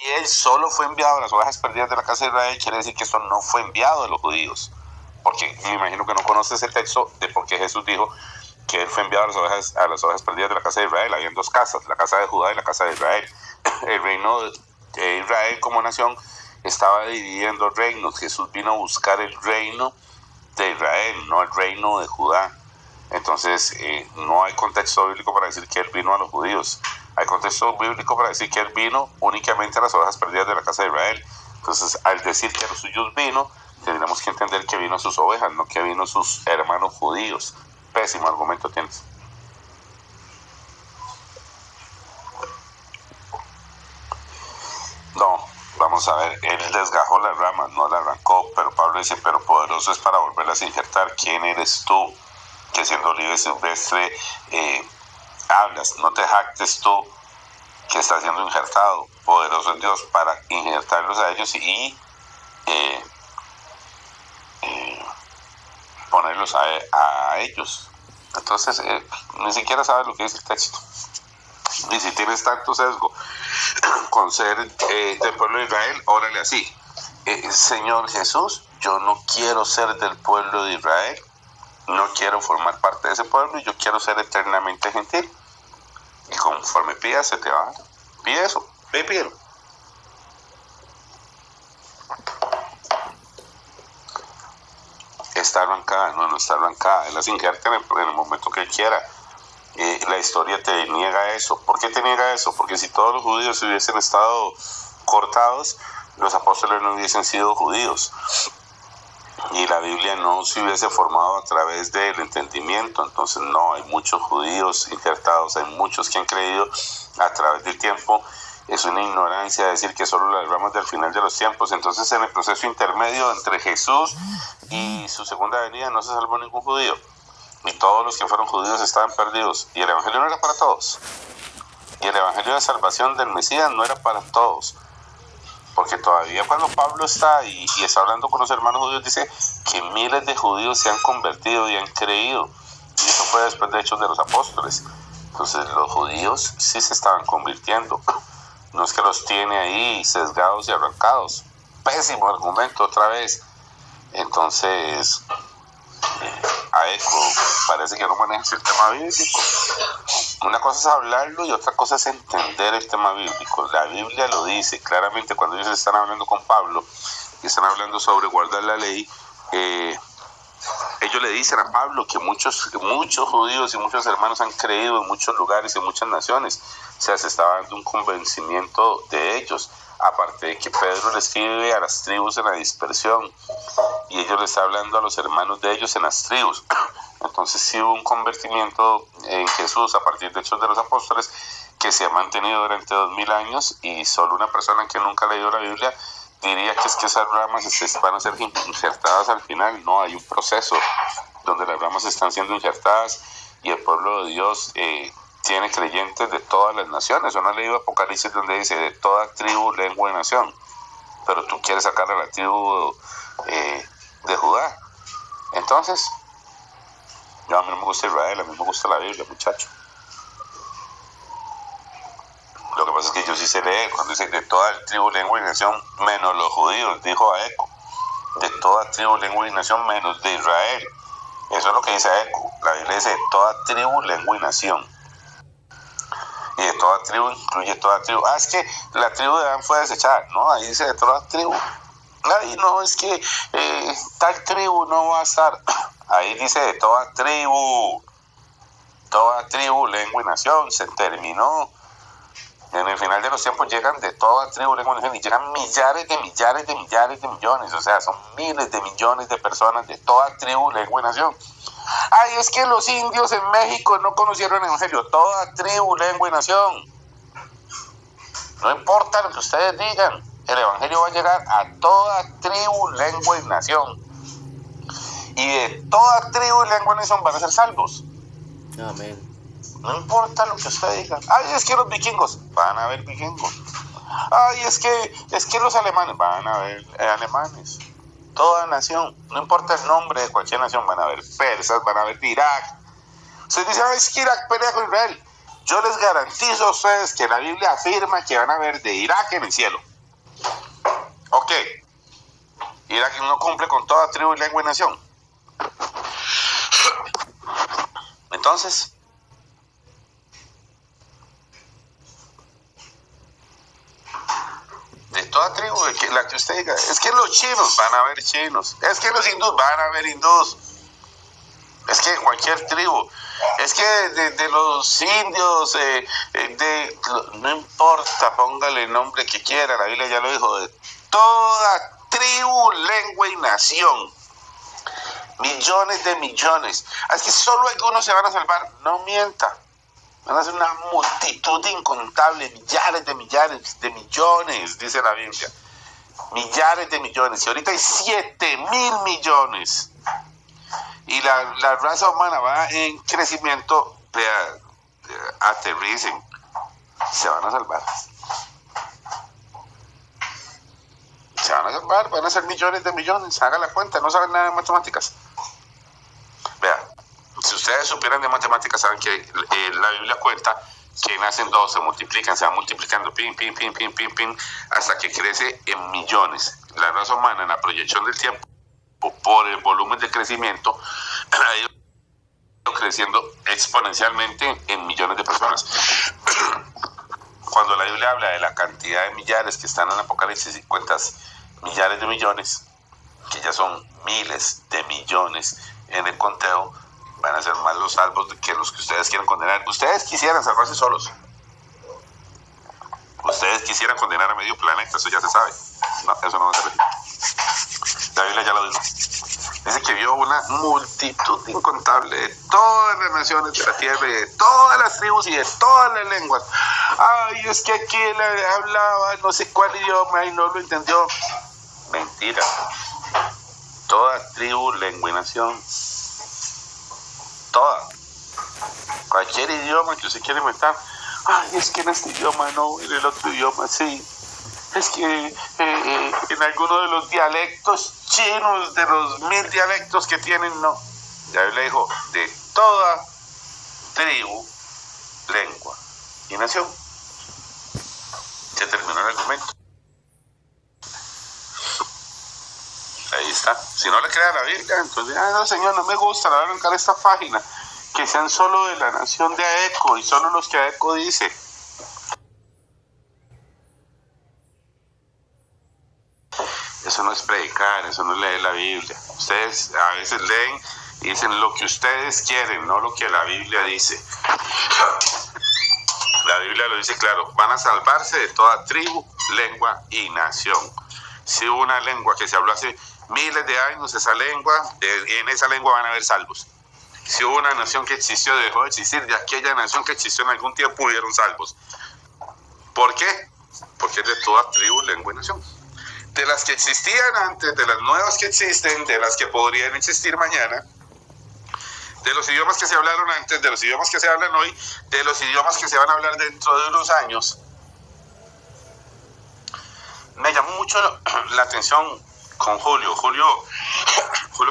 Y él solo fue enviado a las ovejas perdidas de la casa de Israel, quiere decir que esto no fue enviado a los judíos. Porque me imagino que no conoces el texto de por qué Jesús dijo que él fue enviado a las ovejas perdidas de la casa de Israel. Habían dos casas, la casa de Judá y la casa de Israel. El reino de Israel como nación estaba dividido en dos reinos. Jesús vino a buscar el reino de Israel, no el reino de Judá. Entonces, no hay contexto bíblico para decir que él vino a los judíos. Hay contexto bíblico para decir que él vino únicamente a las ovejas perdidas de la casa de Israel. Entonces, al decir que a los suyos vino, tendríamos que entender que vino a sus ovejas, no que vino a sus hermanos judíos. Pésimo argumento tienes. No, vamos a ver, él desgajó las ramas, no la arrancó, pero Pablo dice, pero poderoso es para volverlas a injertar. ¿Quién eres tú que siendo olivo silvestre hablas? No te jactes tú que estás siendo injertado. Poderoso es Dios para injertarlos a ellos y ponerlos a ellos. Entonces, ni siquiera sabes lo que dice el texto. Y si tienes tanto sesgo con ser del pueblo de Israel, órale así. Señor Jesús, yo no quiero ser del pueblo de Israel, no quiero formar parte de ese pueblo y yo quiero ser eternamente gentil. Y conforme pidas, se te va a dar. Pide eso, ve y pídelo. Está arrancada, no está arrancada. Él las injerta en el momento que él quiera. La historia te niega eso. ¿Por qué te niega eso? Porque si todos los judíos hubiesen estado cortados, los apóstoles no hubiesen sido judíos. Y la Biblia no se hubiese formado a través del entendimiento. Entonces no, hay muchos judíos injertados, hay muchos que han creído a través del tiempo. Es una ignorancia decir que solo las ramas del final de los tiempos. Entonces en el proceso intermedio entre Jesús y su segunda venida no se salvó ningún judío. Y todos los que fueron judíos estaban perdidos. Y el evangelio no era para todos. Y el evangelio de salvación del Mesías no era para todos. Porque todavía cuando Pablo está y está hablando con los hermanos judíos, dice que miles de judíos se han convertido y han creído. Y eso fue después de Hechos de los Apóstoles. Entonces los judíos sí se estaban convirtiendo. No es que los tiene ahí sesgados y arrancados. Pésimo argumento otra vez. Entonces, Aeco parece que no maneja el tema bíblico. Una cosa es hablarlo y otra cosa es entender el tema bíblico. La Biblia lo dice claramente cuando ellos están hablando con Pablo y están hablando sobre guardar la ley. Ellos le dicen a Pablo que muchos judíos y muchos hermanos han creído en muchos lugares y en muchas naciones. O sea, se estaba dando un convencimiento de ellos. Aparte de que Pedro le escribe a las tribus en la dispersión y ellos le están hablando a los hermanos de ellos en las tribus. Entonces sí hubo un convertimiento en Jesús a partir de Hechos de los Apóstoles que se ha mantenido durante 2000 años y solo una persona que nunca ha leído la Biblia diría que es que esas ramas van a ser injertadas al final. No, hay un proceso donde las ramas están siendo injertadas y el pueblo de Dios tiene creyentes de todas las naciones. ¿O no has leído Apocalipsis donde dice de toda tribu, lengua y nación? Pero tú quieres sacar a la tribu de Judá. Entonces, a mí no me gusta Israel, a mí me gusta la Biblia, muchacho. Lo que pasa es que yo sí sé leer cuando dice de toda tribu, lengua y nación, menos los judíos, dijo Aeco. De toda tribu, lengua y nación, menos de Israel. Eso es lo que dice Aeco. La Biblia dice de toda tribu, lengua y nación. Y de toda tribu incluye toda tribu. Es que la tribu de Adán fue desechada. No, ahí dice de toda tribu. Ay, no, es que tal tribu no va a estar. Ahí dice de toda tribu, lengua y nación. Se terminó. En el final de los tiempos llegan de toda tribu, lengua y nación y llegan millares de millones. O sea, son miles de millones de personas de toda tribu, lengua y nación. Ay, es que los indios en México no conocieron el evangelio. Toda tribu, lengua y nación. No importa lo que ustedes digan, el evangelio va a llegar a toda tribu, lengua y nación. Y de toda tribu y lengua y nación van a ser salvos. Amén. No importa lo que ustedes digan. Ay, es que los vikingos, van a haber vikingos. Ay, es que los alemanes, van a haber alemanes. Toda nación, no importa el nombre de cualquier nación, van a haber persas, van a haber de Irak. Ustedes dicen, es que Irak pelea con Israel. Yo les garantizo a ustedes que la Biblia afirma que van a haber de Irak en el cielo. Ok. Y era que no cumple con toda tribu, lengua y nación. Entonces, de toda tribu, la que usted diga, es que los chinos van a ver chinos, es que los hindús van a ver hindús, es que cualquier tribu, es que de los indios, no importa, póngale el nombre que quiera, la Biblia ya lo dijo, de toda tribu, lengua y nación, millones de millones. Es que solo algunos se van a salvar, no mienta. Van a ser una multitud incontable, millares de millones, dice la Biblia. Millares de millones. Y ahorita hay 7.000 millones. Y la raza humana va en crecimiento. Aterricen. Se van a salvar. Se van a salvar, van a ser millones de millones. Haga la cuenta, no saben nada de matemáticas. Vea. Si ustedes supieran de matemáticas, saben que la Biblia cuenta que nacen dos, se multiplican, se van multiplicando, pin, hasta que crece en millones. La raza humana, en la proyección del tiempo, por el volumen de crecimiento, ha ido creciendo exponencialmente en millones de personas. Cuando la Biblia habla de la cantidad de millares que están en Apocalipsis y cuentas millares de millones, que ya son miles de millones en el conteo, van a ser más los salvos que los que ustedes quieren condenar. Ustedes quisieran salvarse solos. Ustedes quisieran condenar a medio planeta, eso ya se sabe. No, eso no va a ser. La Biblia ya lo dijo. Dice que vio una multitud incontable de todas las naciones de la tierra, y de todas las tribus y de todas las lenguas. Ay, es que aquí él hablaba no sé cuál idioma y no lo entendió. Mentira. Toda tribu, lengua y nación. Toda. Cualquier idioma que usted quiera inventar. Ay, es que en este idioma no, en el otro idioma sí. Es que en alguno de los dialectos chinos, de los 1000 dialectos que tienen, no. Ya le dijo, de toda tribu, lengua y nación. Se terminó el argumento. Ahí está. Si no le crea la Biblia, entonces, no, señor, no me gusta, la voy a arrancar esta página. Que sean solo de la nación de Aeco y solo los que Aeco dice. Eso no es predicar, eso no es leer la Biblia. Ustedes a veces leen y dicen lo que ustedes quieren, no lo que la Biblia dice. La Biblia lo dice claro, van a salvarse de toda tribu, lengua y nación. Si hubo una lengua que se habló hace miles de años, esa lengua, en esa lengua van a haber salvos. Si hubo una nación que existió, dejó de existir, de aquella nación que existió en algún tiempo hubieron salvos. ¿Por qué? Porque es de toda tribu, lengua y nación. De las que existían antes, de las nuevas que existen, de las que podrían existir mañana, de los idiomas que se hablaron antes, de los idiomas que se hablan hoy, de los idiomas que se van a hablar dentro de unos años. Me llamó mucho la atención con Julio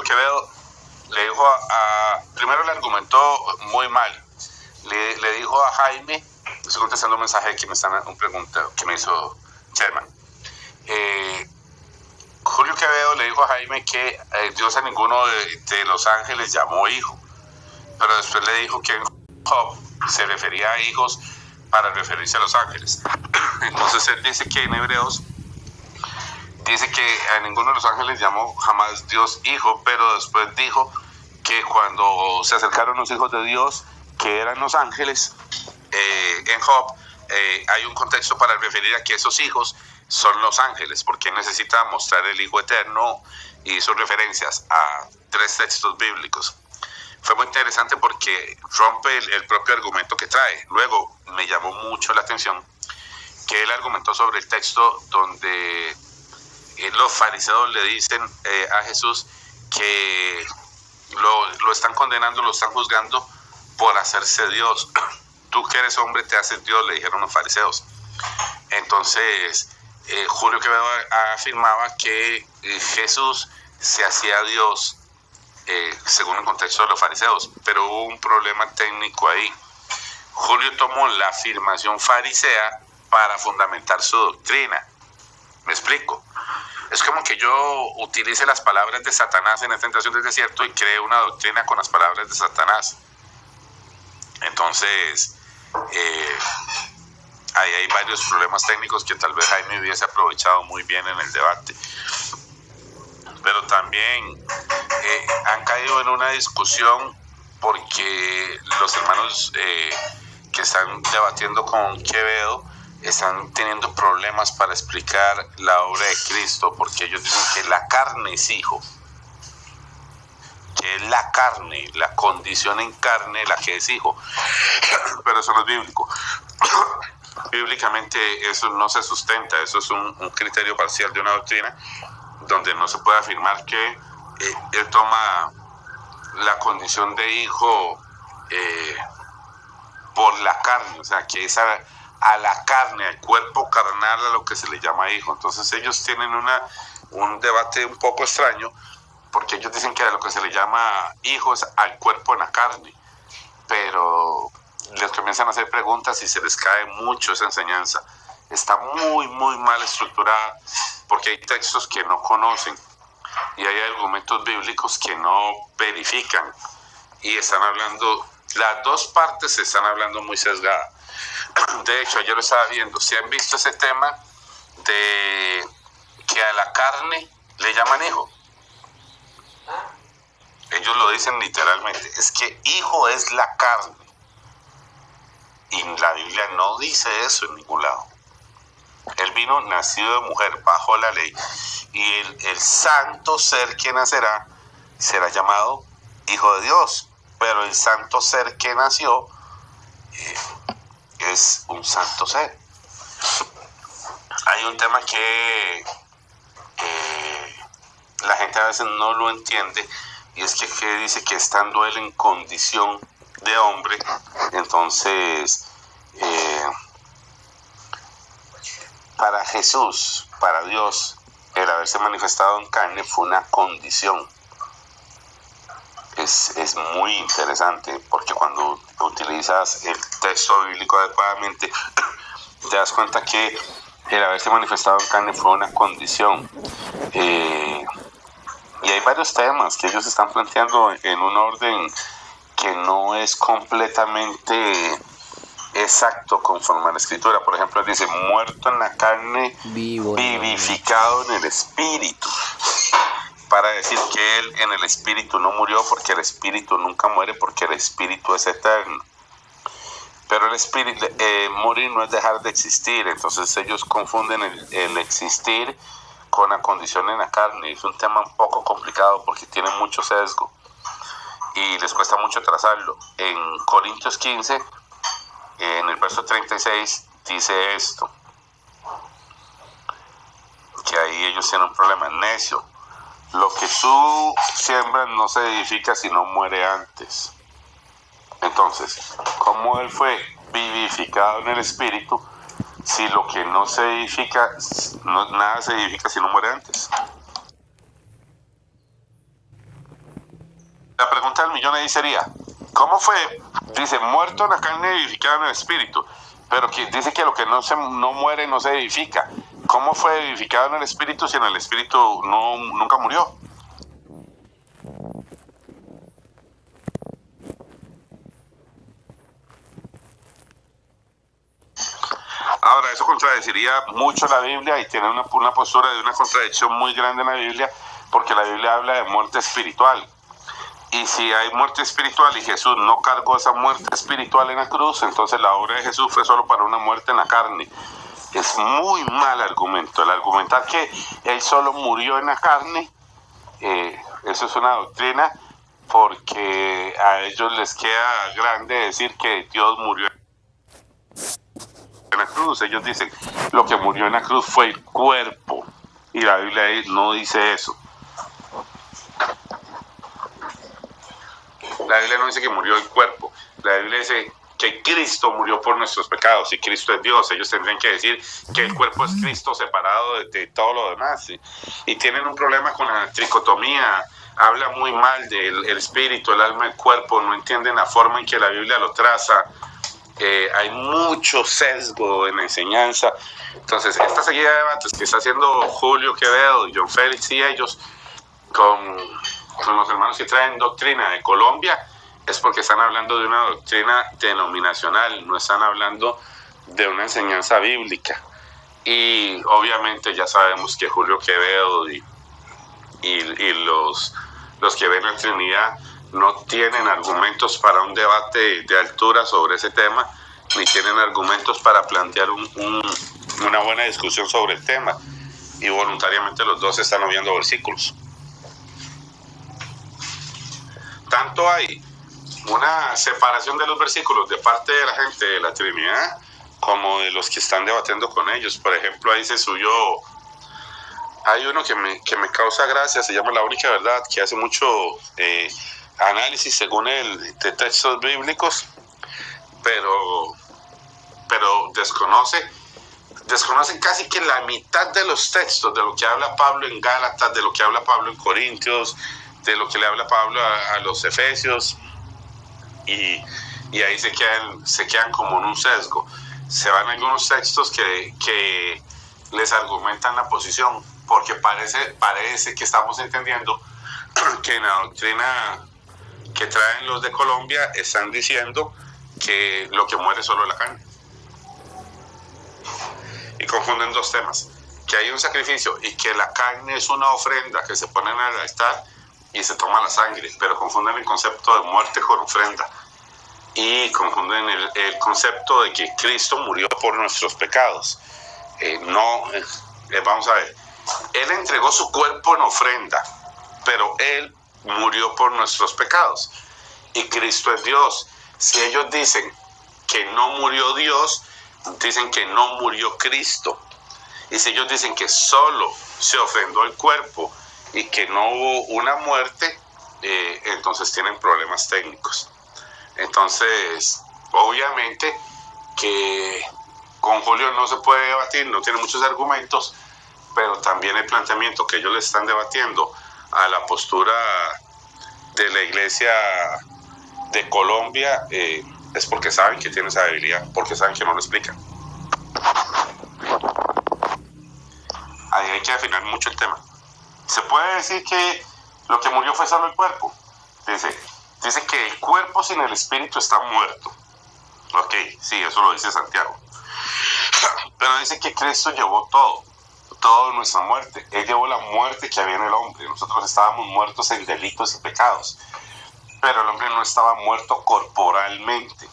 Quevedo. Le dijo primero le argumentó muy mal. Le dijo a Jaime, estoy contestando un mensaje que me están un pregunta que me hizo Sherman. Julio Quevedo le dijo a Jaime que Dios a ninguno de los ángeles llamó hijo, pero después le dijo que en Job se refería a hijos para referirse a los ángeles. Entonces él dice que en Hebreos dice que a ninguno de los ángeles llamó jamás Dios hijo, pero después dijo que cuando se acercaron los hijos de Dios, que eran los ángeles, en Job hay un contexto para referir a que esos hijos son los ángeles, porque él necesita mostrar el Hijo Eterno y hizo referencias a 3 textos bíblicos. Fue muy interesante porque rompe el propio argumento que trae. Luego me llamó mucho la atención que él argumentó sobre el texto donde los fariseos le dicen a Jesús que lo están condenando, lo están juzgando por hacerse Dios. Tú que eres hombre te haces Dios, le dijeron los fariseos. Entonces Julio Quevedo afirmaba que Jesús se hacía Dios según el contexto de los fariseos, pero hubo un problema técnico ahí. Julio tomó la afirmación farisea para fundamentar su doctrina. ¿Me explico? Es como que yo utilice las palabras de Satanás en la tentación del desierto y cree una doctrina con las palabras de Satanás. Entonces, ahí hay varios problemas técnicos que tal vez Jaime hubiese aprovechado muy bien en el debate. Pero también han caído en una discusión porque los hermanos que están debatiendo con Quevedo están teniendo problemas para explicar la obra de Cristo, porque ellos dicen que la carne es hijo, que es la carne, la condición en carne la que es hijo, pero eso no es bíblico. Bíblicamente eso no se sustenta, eso es un criterio parcial de una doctrina donde no se puede afirmar que él toma la condición de hijo por la carne, o sea, que es a la carne, al cuerpo carnal, a lo que se le llama hijo. Entonces ellos tienen un debate un poco extraño, porque ellos dicen que a lo que se le llama hijo es al cuerpo en la carne, pero les comienzan a hacer preguntas y se les cae mucho esa enseñanza. Está muy, muy mal estructurada, porque hay textos que no conocen y hay argumentos bíblicos que no verifican, y están hablando, las dos partes se están hablando muy sesgadas. De hecho, ayer lo estaba viendo, si han visto ese tema de que a la carne le llaman hijo. Ellos lo dicen literalmente, es que hijo es la carne. Y la Biblia no dice eso en ningún lado. Él vino nacido de mujer bajo la ley, y el santo ser que nacerá será llamado hijo de Dios, pero el santo ser que nació es un santo ser. Hay un tema que la gente a veces no lo entiende, y es que dice que estando él en condición de hombre, entonces para Jesús, para Dios, el haberse manifestado en carne fue una condición. Es muy interesante, porque cuando utilizas el texto bíblico adecuadamente, te das cuenta que el haberse manifestado en carne fue una condición. Y hay varios temas que ellos están planteando en un orden que no es completamente exacto conforme a la escritura. Por ejemplo, dice muerto en la carne, vivificado en el espíritu, para decir que él en el espíritu no murió, porque el espíritu nunca muere, porque el espíritu es eterno. Pero el espíritu, morir no es dejar de existir. Entonces ellos confunden el existir con la condición en la carne. Es un tema un poco complicado porque tiene mucho sesgo y les cuesta mucho trazarlo. En Corintios 15, en el verso 36, dice esto, que ahí ellos tienen un problema. Necio, lo que tú siembras no se edifica si no muere antes. Entonces, ¿cómo él fue vivificado en el espíritu si lo que no se edifica, nada se edifica si no muere antes? La pregunta del millón ahí sería, ¿cómo fue? Dice, muerto en la carne, vivificado en el espíritu, pero que dice que lo que no muere no se edifica. ¿Cómo fue vivificado en el espíritu si en el espíritu nunca murió? Ahora, eso contradeciría mucho la Biblia y tiene una postura de una contradicción muy grande en la Biblia, porque la Biblia habla de muerte espiritual. Y si hay muerte espiritual y Jesús no cargó esa muerte espiritual en la cruz, entonces la obra de Jesús fue solo para una muerte en la carne. Es muy mal argumento. El argumentar que él solo murió en la carne, eso es una doctrina, porque a ellos les queda grande decir que Dios murió en la cruz. Ellos dicen, lo que murió en la cruz fue el cuerpo, y la Biblia no dice eso. La Biblia no dice que murió el cuerpo, la Biblia dice que Cristo murió por nuestros pecados, y Cristo es Dios. Ellos tendrían que decir que el cuerpo es Cristo separado de todo lo demás, ¿sí? Y tienen un problema con la tricotomía, habla muy mal del espíritu, el alma, el cuerpo, no entienden la forma en que la Biblia lo traza. hay mucho sesgo en la enseñanza. Entonces, esta seguida de debates que está haciendo Julio Quevedo, John Félix y ellos con los hermanos que traen doctrina de Colombia, es porque están hablando de una doctrina denominacional, no están hablando de una enseñanza bíblica. Y obviamente ya sabemos que Julio Quevedo y los que ven la Trinidad no tienen argumentos para un debate de altura sobre ese tema, ni tienen argumentos para plantear una buena discusión sobre el tema, y voluntariamente los dos están obviando versículos. Tanto hay una separación de los versículos de parte de la gente de la Trinidad como de los que están debatiendo con ellos. Por ejemplo, ahí se subió, hay uno que me causa gracia, se llama La Única Verdad, que hace mucho análisis según él de textos bíblicos, pero desconocen casi que la mitad de los textos, de lo que habla Pablo en Gálatas, de lo que habla Pablo en Corintios, de lo que le habla Pablo a los Efesios, y ahí se quedan como en un sesgo. Se van algunos textos que les argumentan la posición, porque parece que estamos entendiendo que en la doctrina que traen los de Colombia están diciendo que lo que muere es solo la carne. Y confunden dos temas: que hay un sacrificio y que la carne es una ofrenda que se pone en el altar y se toma la sangre, pero confunden el concepto de muerte con ofrenda, y confunden el concepto de que Cristo murió por nuestros pecados. Vamos a ver, Él entregó su cuerpo en ofrenda, pero Él murió por nuestros pecados, y Cristo es Dios. Si ellos dicen que no murió Dios, dicen que no murió Cristo. Y si ellos dicen que solo se ofrendó el cuerpo y que no hubo una muerte, entonces tienen problemas técnicos. Entonces, obviamente que con Julio no se puede debatir, no tiene muchos argumentos, pero también el planteamiento que ellos le están debatiendo a la postura de la Iglesia de Colombia es porque saben que tiene esa debilidad, porque saben que no lo explican. Ahí hay que afinar mucho el tema. Se puede decir que lo que murió fue solo el cuerpo. Dice que el cuerpo sin el espíritu está muerto. Ok, sí, eso lo dice Santiago. Pero dice que Cristo llevó toda nuestra muerte. Él llevó la muerte que había en el hombre. Nosotros estábamos muertos en delitos y pecados, pero el hombre no estaba muerto corporalmente.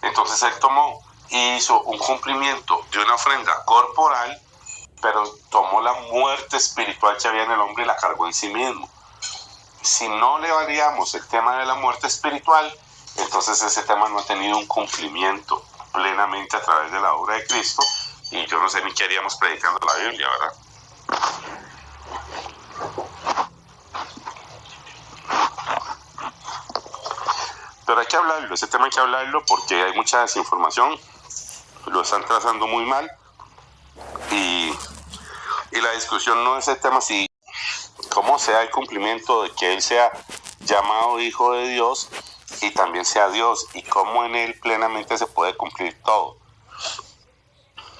Entonces Él tomó y hizo un cumplimiento de una ofrenda corporal, pero tomó la muerte espiritual que había en el hombre y la cargó en sí mismo. Si no le variamos el tema de la muerte espiritual, entonces ese tema no ha tenido un cumplimiento plenamente a través de la obra de Cristo, y yo no sé ni qué haríamos predicando la Biblia, ¿verdad? Pero hay que hablarlo, ese tema hay que hablarlo porque hay mucha desinformación, lo están trazando muy mal, y la discusión no es el tema si cómo sea el cumplimiento de que Él sea llamado Hijo de Dios y también sea Dios, y cómo en Él plenamente se puede cumplir todo.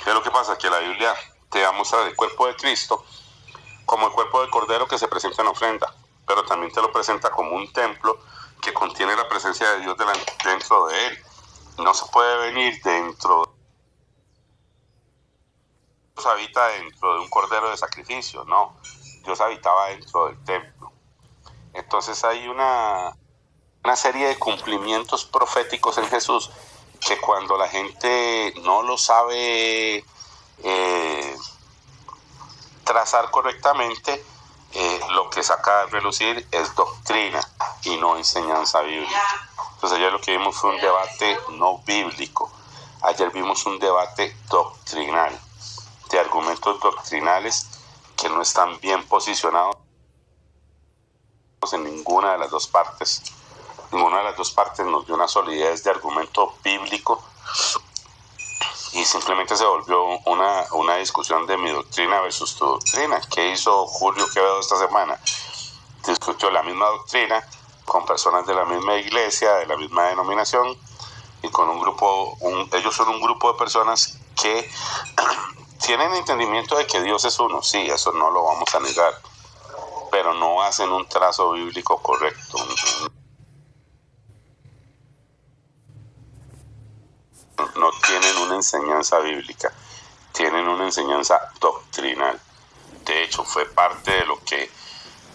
¿Qué es lo que pasa? Que la Biblia te da muestra del cuerpo de Cristo como el cuerpo del Cordero que se presenta en ofrenda, pero también te lo presenta como un templo que contiene la presencia de Dios dentro de Él. No se puede venir dentro, Dios habita dentro de un cordero de sacrificio, no, Dios habitaba dentro del templo. Entonces hay una serie de cumplimientos proféticos en Jesús que cuando la gente no lo sabe trazar correctamente, lo que saca a relucir es doctrina y no enseñanza bíblica. Entonces ayer lo que vimos fue un debate no bíblico. Ayer vimos un debate doctrinal, de argumentos doctrinales que no están bien posicionados en ninguna de las dos partes. Ninguna de las dos partes nos dio una solidez de argumento bíblico, y simplemente se volvió una discusión de mi doctrina versus tu doctrina. ¿Qué hizo Julio Quevedo esta semana? Discutió la misma doctrina con personas de la misma iglesia, de la misma denominación, y con un grupo, ellos son un grupo de personas que tienen entendimiento de que Dios es uno, sí, eso no lo vamos a negar, pero no hacen un trazo bíblico correcto. No tienen una enseñanza bíblica, tienen una enseñanza doctrinal. De hecho, fue parte de lo que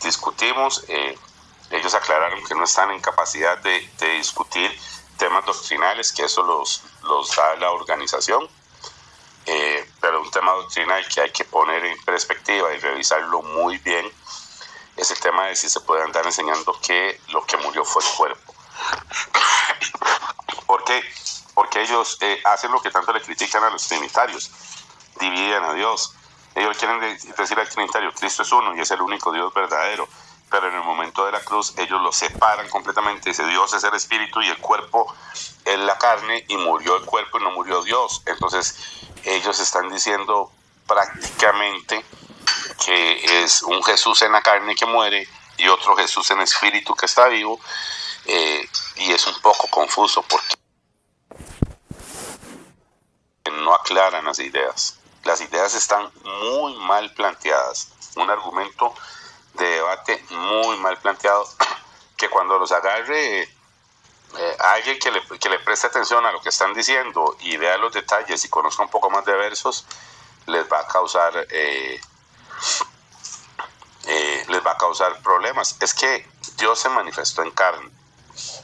discutimos. Ellos aclararon que no están en capacidad de discutir temas doctrinales, que eso los da la organización. Pero un tema doctrinal que hay que poner en perspectiva y revisarlo muy bien es el tema de si se puede andar enseñando que lo que murió fue el cuerpo. ¿Por qué? Porque ellos hacen lo que tanto le critican a los trinitarios, dividen a Dios. Ellos quieren decir al trinitario, Cristo es uno y es el único Dios verdadero, pero en el momento de la cruz ellos lo separan completamente. Dice, Dios es el espíritu y el cuerpo es la carne, y murió el cuerpo y no murió Dios. Entonces ellos están diciendo prácticamente que es un Jesús en la carne que muere y otro Jesús en espíritu que está vivo, y es un poco confuso porque no aclaran las ideas. Las ideas están muy mal planteadas, un argumento de debate muy mal planteado, que cuando los agarre alguien que le preste atención a lo que están diciendo y vea los detalles y conozca un poco más de versos, les va a causar problemas. Es que Dios se manifestó en carne,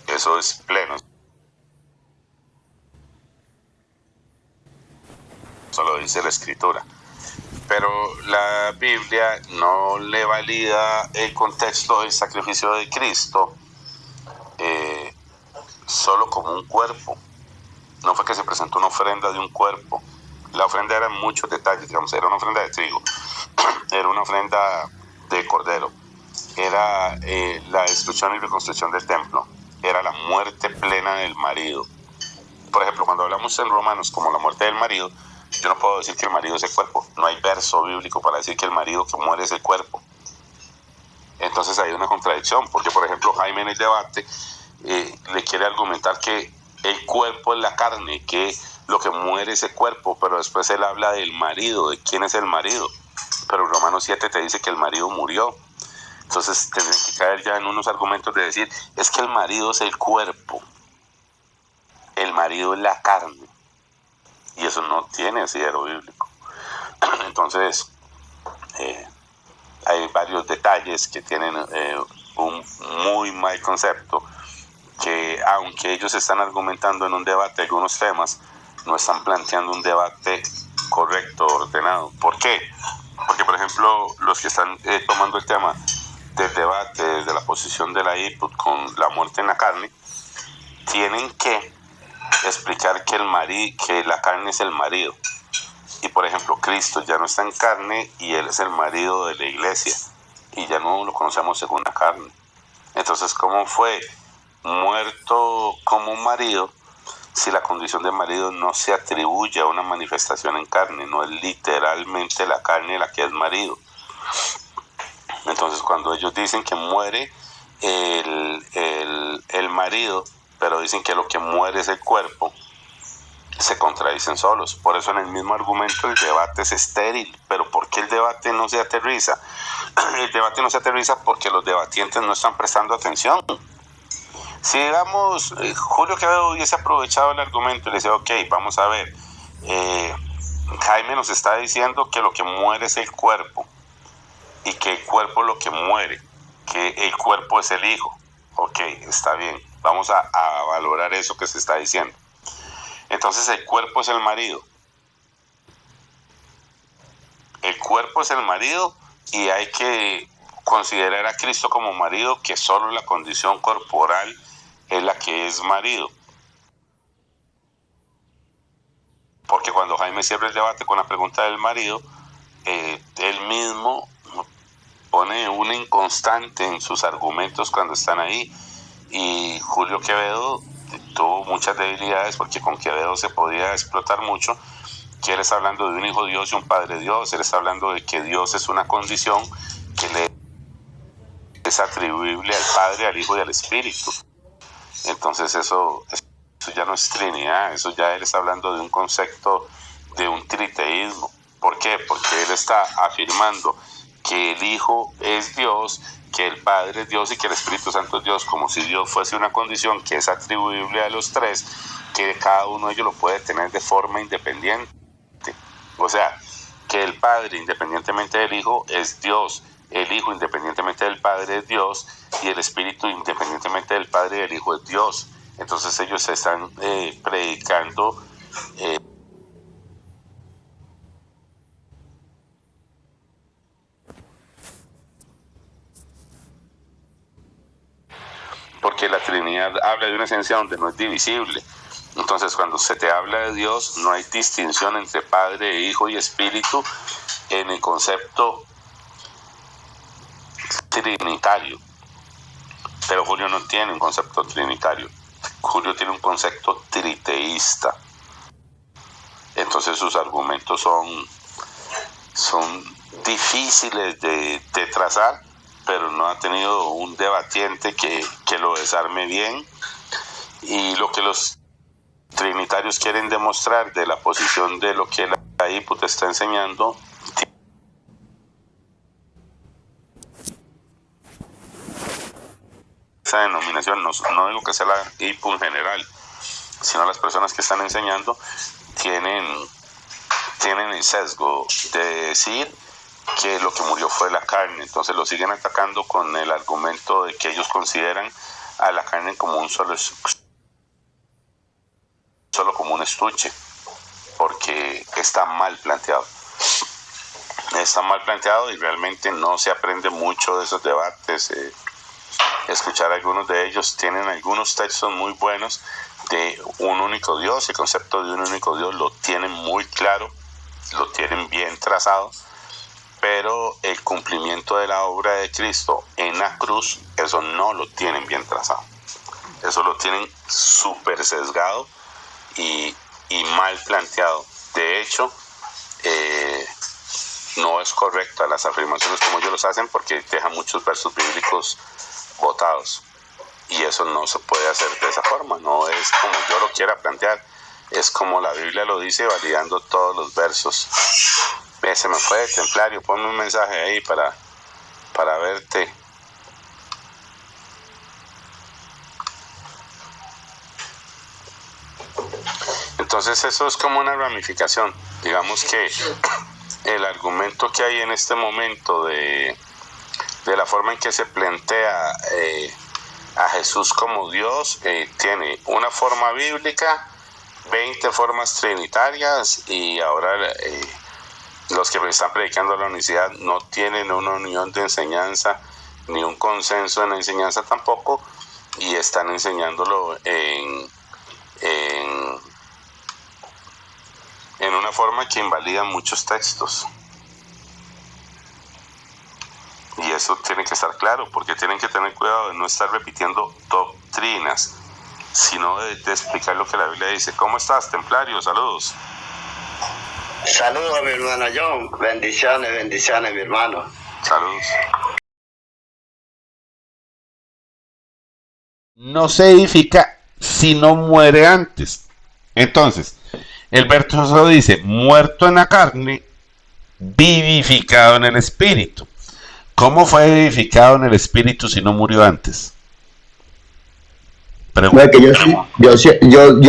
eso es pleno, eso lo dice la Escritura, pero la Biblia no le valida el contexto del sacrificio de Cristo solo como un cuerpo. No fue que se presentó una ofrenda de un cuerpo. La ofrenda era muchos detalles, digamos, era una ofrenda de trigo, era una ofrenda de cordero, era la destrucción y reconstrucción del templo, era la muerte plena del marido. Por ejemplo, cuando hablamos en Romanos como la muerte del marido, yo no puedo decir que el marido es el cuerpo. No hay verso bíblico para decir que el marido que muere es el cuerpo. Entonces hay una contradicción, porque por ejemplo Jaime en el debate le quiere argumentar que el cuerpo es la carne, que lo que muere es el cuerpo, pero después él habla del marido, de quién es el marido. Pero Romanos 7 te dice que el marido murió. Entonces tendrán que caer ya en unos argumentos de decir, es que el marido es el cuerpo, el marido es la carne, y eso no tiene asidero bíblico. Entonces hay varios detalles que tienen un muy mal concepto, que aunque ellos están argumentando en un debate algunos temas, no están planteando un debate correcto, ordenado. ¿Por qué? Porque, por ejemplo, los que están tomando el tema del debate desde la posición de la IPUT con la muerte en la carne, tienen que explicar que la carne es el marido. Y, por ejemplo, Cristo ya no está en carne y Él es el marido de la iglesia. Y ya no lo conocemos según la carne. Entonces, ¿cómo fue muerto como marido si la condición de marido no se atribuye a una manifestación en carne? No es literalmente la carne la que es marido. Entonces cuando ellos dicen que muere el marido, pero dicen que lo que muere es el cuerpo, se contradicen solos. Por eso en el mismo argumento el debate es estéril. ¿Pero por qué el debate no se aterriza? El debate no se aterriza porque los debatientes no están prestando atención. Si digamos, Julio Quevedo hubiese aprovechado el argumento y le decía, ok, vamos a ver, Jaime nos está diciendo que lo que muere es el cuerpo, y que el cuerpo es lo que muere, que el cuerpo es el hijo. Ok, está bien, vamos a valorar eso que se está diciendo. Entonces el cuerpo es el marido. El cuerpo es el marido y hay que considerar a Cristo como marido, que solo la condición corporal es la que es marido. Porque cuando Jaime cierra el debate con la pregunta del marido, él mismo pone una inconstante en sus argumentos cuando están ahí. Y Julio Quevedo tuvo muchas debilidades, porque con Quevedo se podía explotar mucho, que él está hablando de un hijo Dios y un padre Dios. Él está hablando de que Dios es una condición que le es atribuible al Padre, al Hijo y al Espíritu. Entonces eso eso ya no es Trinidad, eso ya él está hablando de un concepto de un triteísmo. ¿Por qué? Porque él está afirmando que el Hijo es Dios, que el Padre es Dios y que el Espíritu Santo es Dios, como si Dios fuese una condición que es atribuible a los tres, que cada uno de ellos lo puede tener de forma independiente. O sea, que el Padre, independientemente del Hijo, es Dios, el Hijo, independientemente del Padre, es Dios, y el Espíritu, independientemente del Padre y del Hijo, es Dios. Entonces ellos están predicando porque la Trinidad habla de una esencia donde no es divisible. Entonces, cuando se te habla de Dios, no hay distinción entre Padre, Hijo y Espíritu en el concepto trinitario. Pero Julio no tiene un concepto trinitario. Julio tiene un concepto triteísta. Entonces sus argumentos son difíciles de trazar, pero no ha tenido un debatiente que lo desarme bien. Y lo que los trinitarios quieren demostrar de la posición de lo que la IPUT está enseñando, esa denominación, no digo que sea la IPUT en general, sino las personas que están enseñando tienen el sesgo de decir que lo que murió fue la carne. Entonces lo siguen atacando con el argumento de que ellos consideran a la carne como un solo como un estuche, porque está mal planteado. Está mal planteado y realmente no se aprende mucho de esos debates. Escuchar algunos de ellos, tienen algunos textos muy buenos de un único Dios. El concepto de un único Dios lo tienen muy claro, lo tienen bien trazado, pero el cumplimiento de la obra de Cristo en la cruz, eso no lo tienen bien trazado. Eso lo tienen súper sesgado y mal planteado. De hecho, no es correcta las afirmaciones como ellos los hacen, porque dejan muchos versos bíblicos botados, y eso no se puede hacer de esa forma. No es como yo lo quiera plantear, es como la Biblia lo dice, validando todos los versos. Se me fue el Templario, ponme un mensaje ahí para verte. Entonces eso es como una ramificación. Digamos que el argumento que hay en este momento de la forma en que se plantea a Jesús como Dios, tiene una forma bíblica, 20 formas trinitarias, y ahora los que están predicando la unicidad no tienen una unión de enseñanza ni un consenso en la enseñanza tampoco, y están enseñándolo en una forma que invalida muchos textos. Y eso tiene que estar claro, porque tienen que tener cuidado de no estar repitiendo doctrinas, sino de explicar lo que la Biblia dice. ¿Cómo estás, Templario? Saludos. Saludos a mi hermano John. Bendiciones, mi hermano. Saludos. No se edifica si no muere antes. Entonces, el verso dice: muerto en la carne, vivificado en el espíritu. ¿Cómo fue vivificado en el espíritu si no murió antes? Yo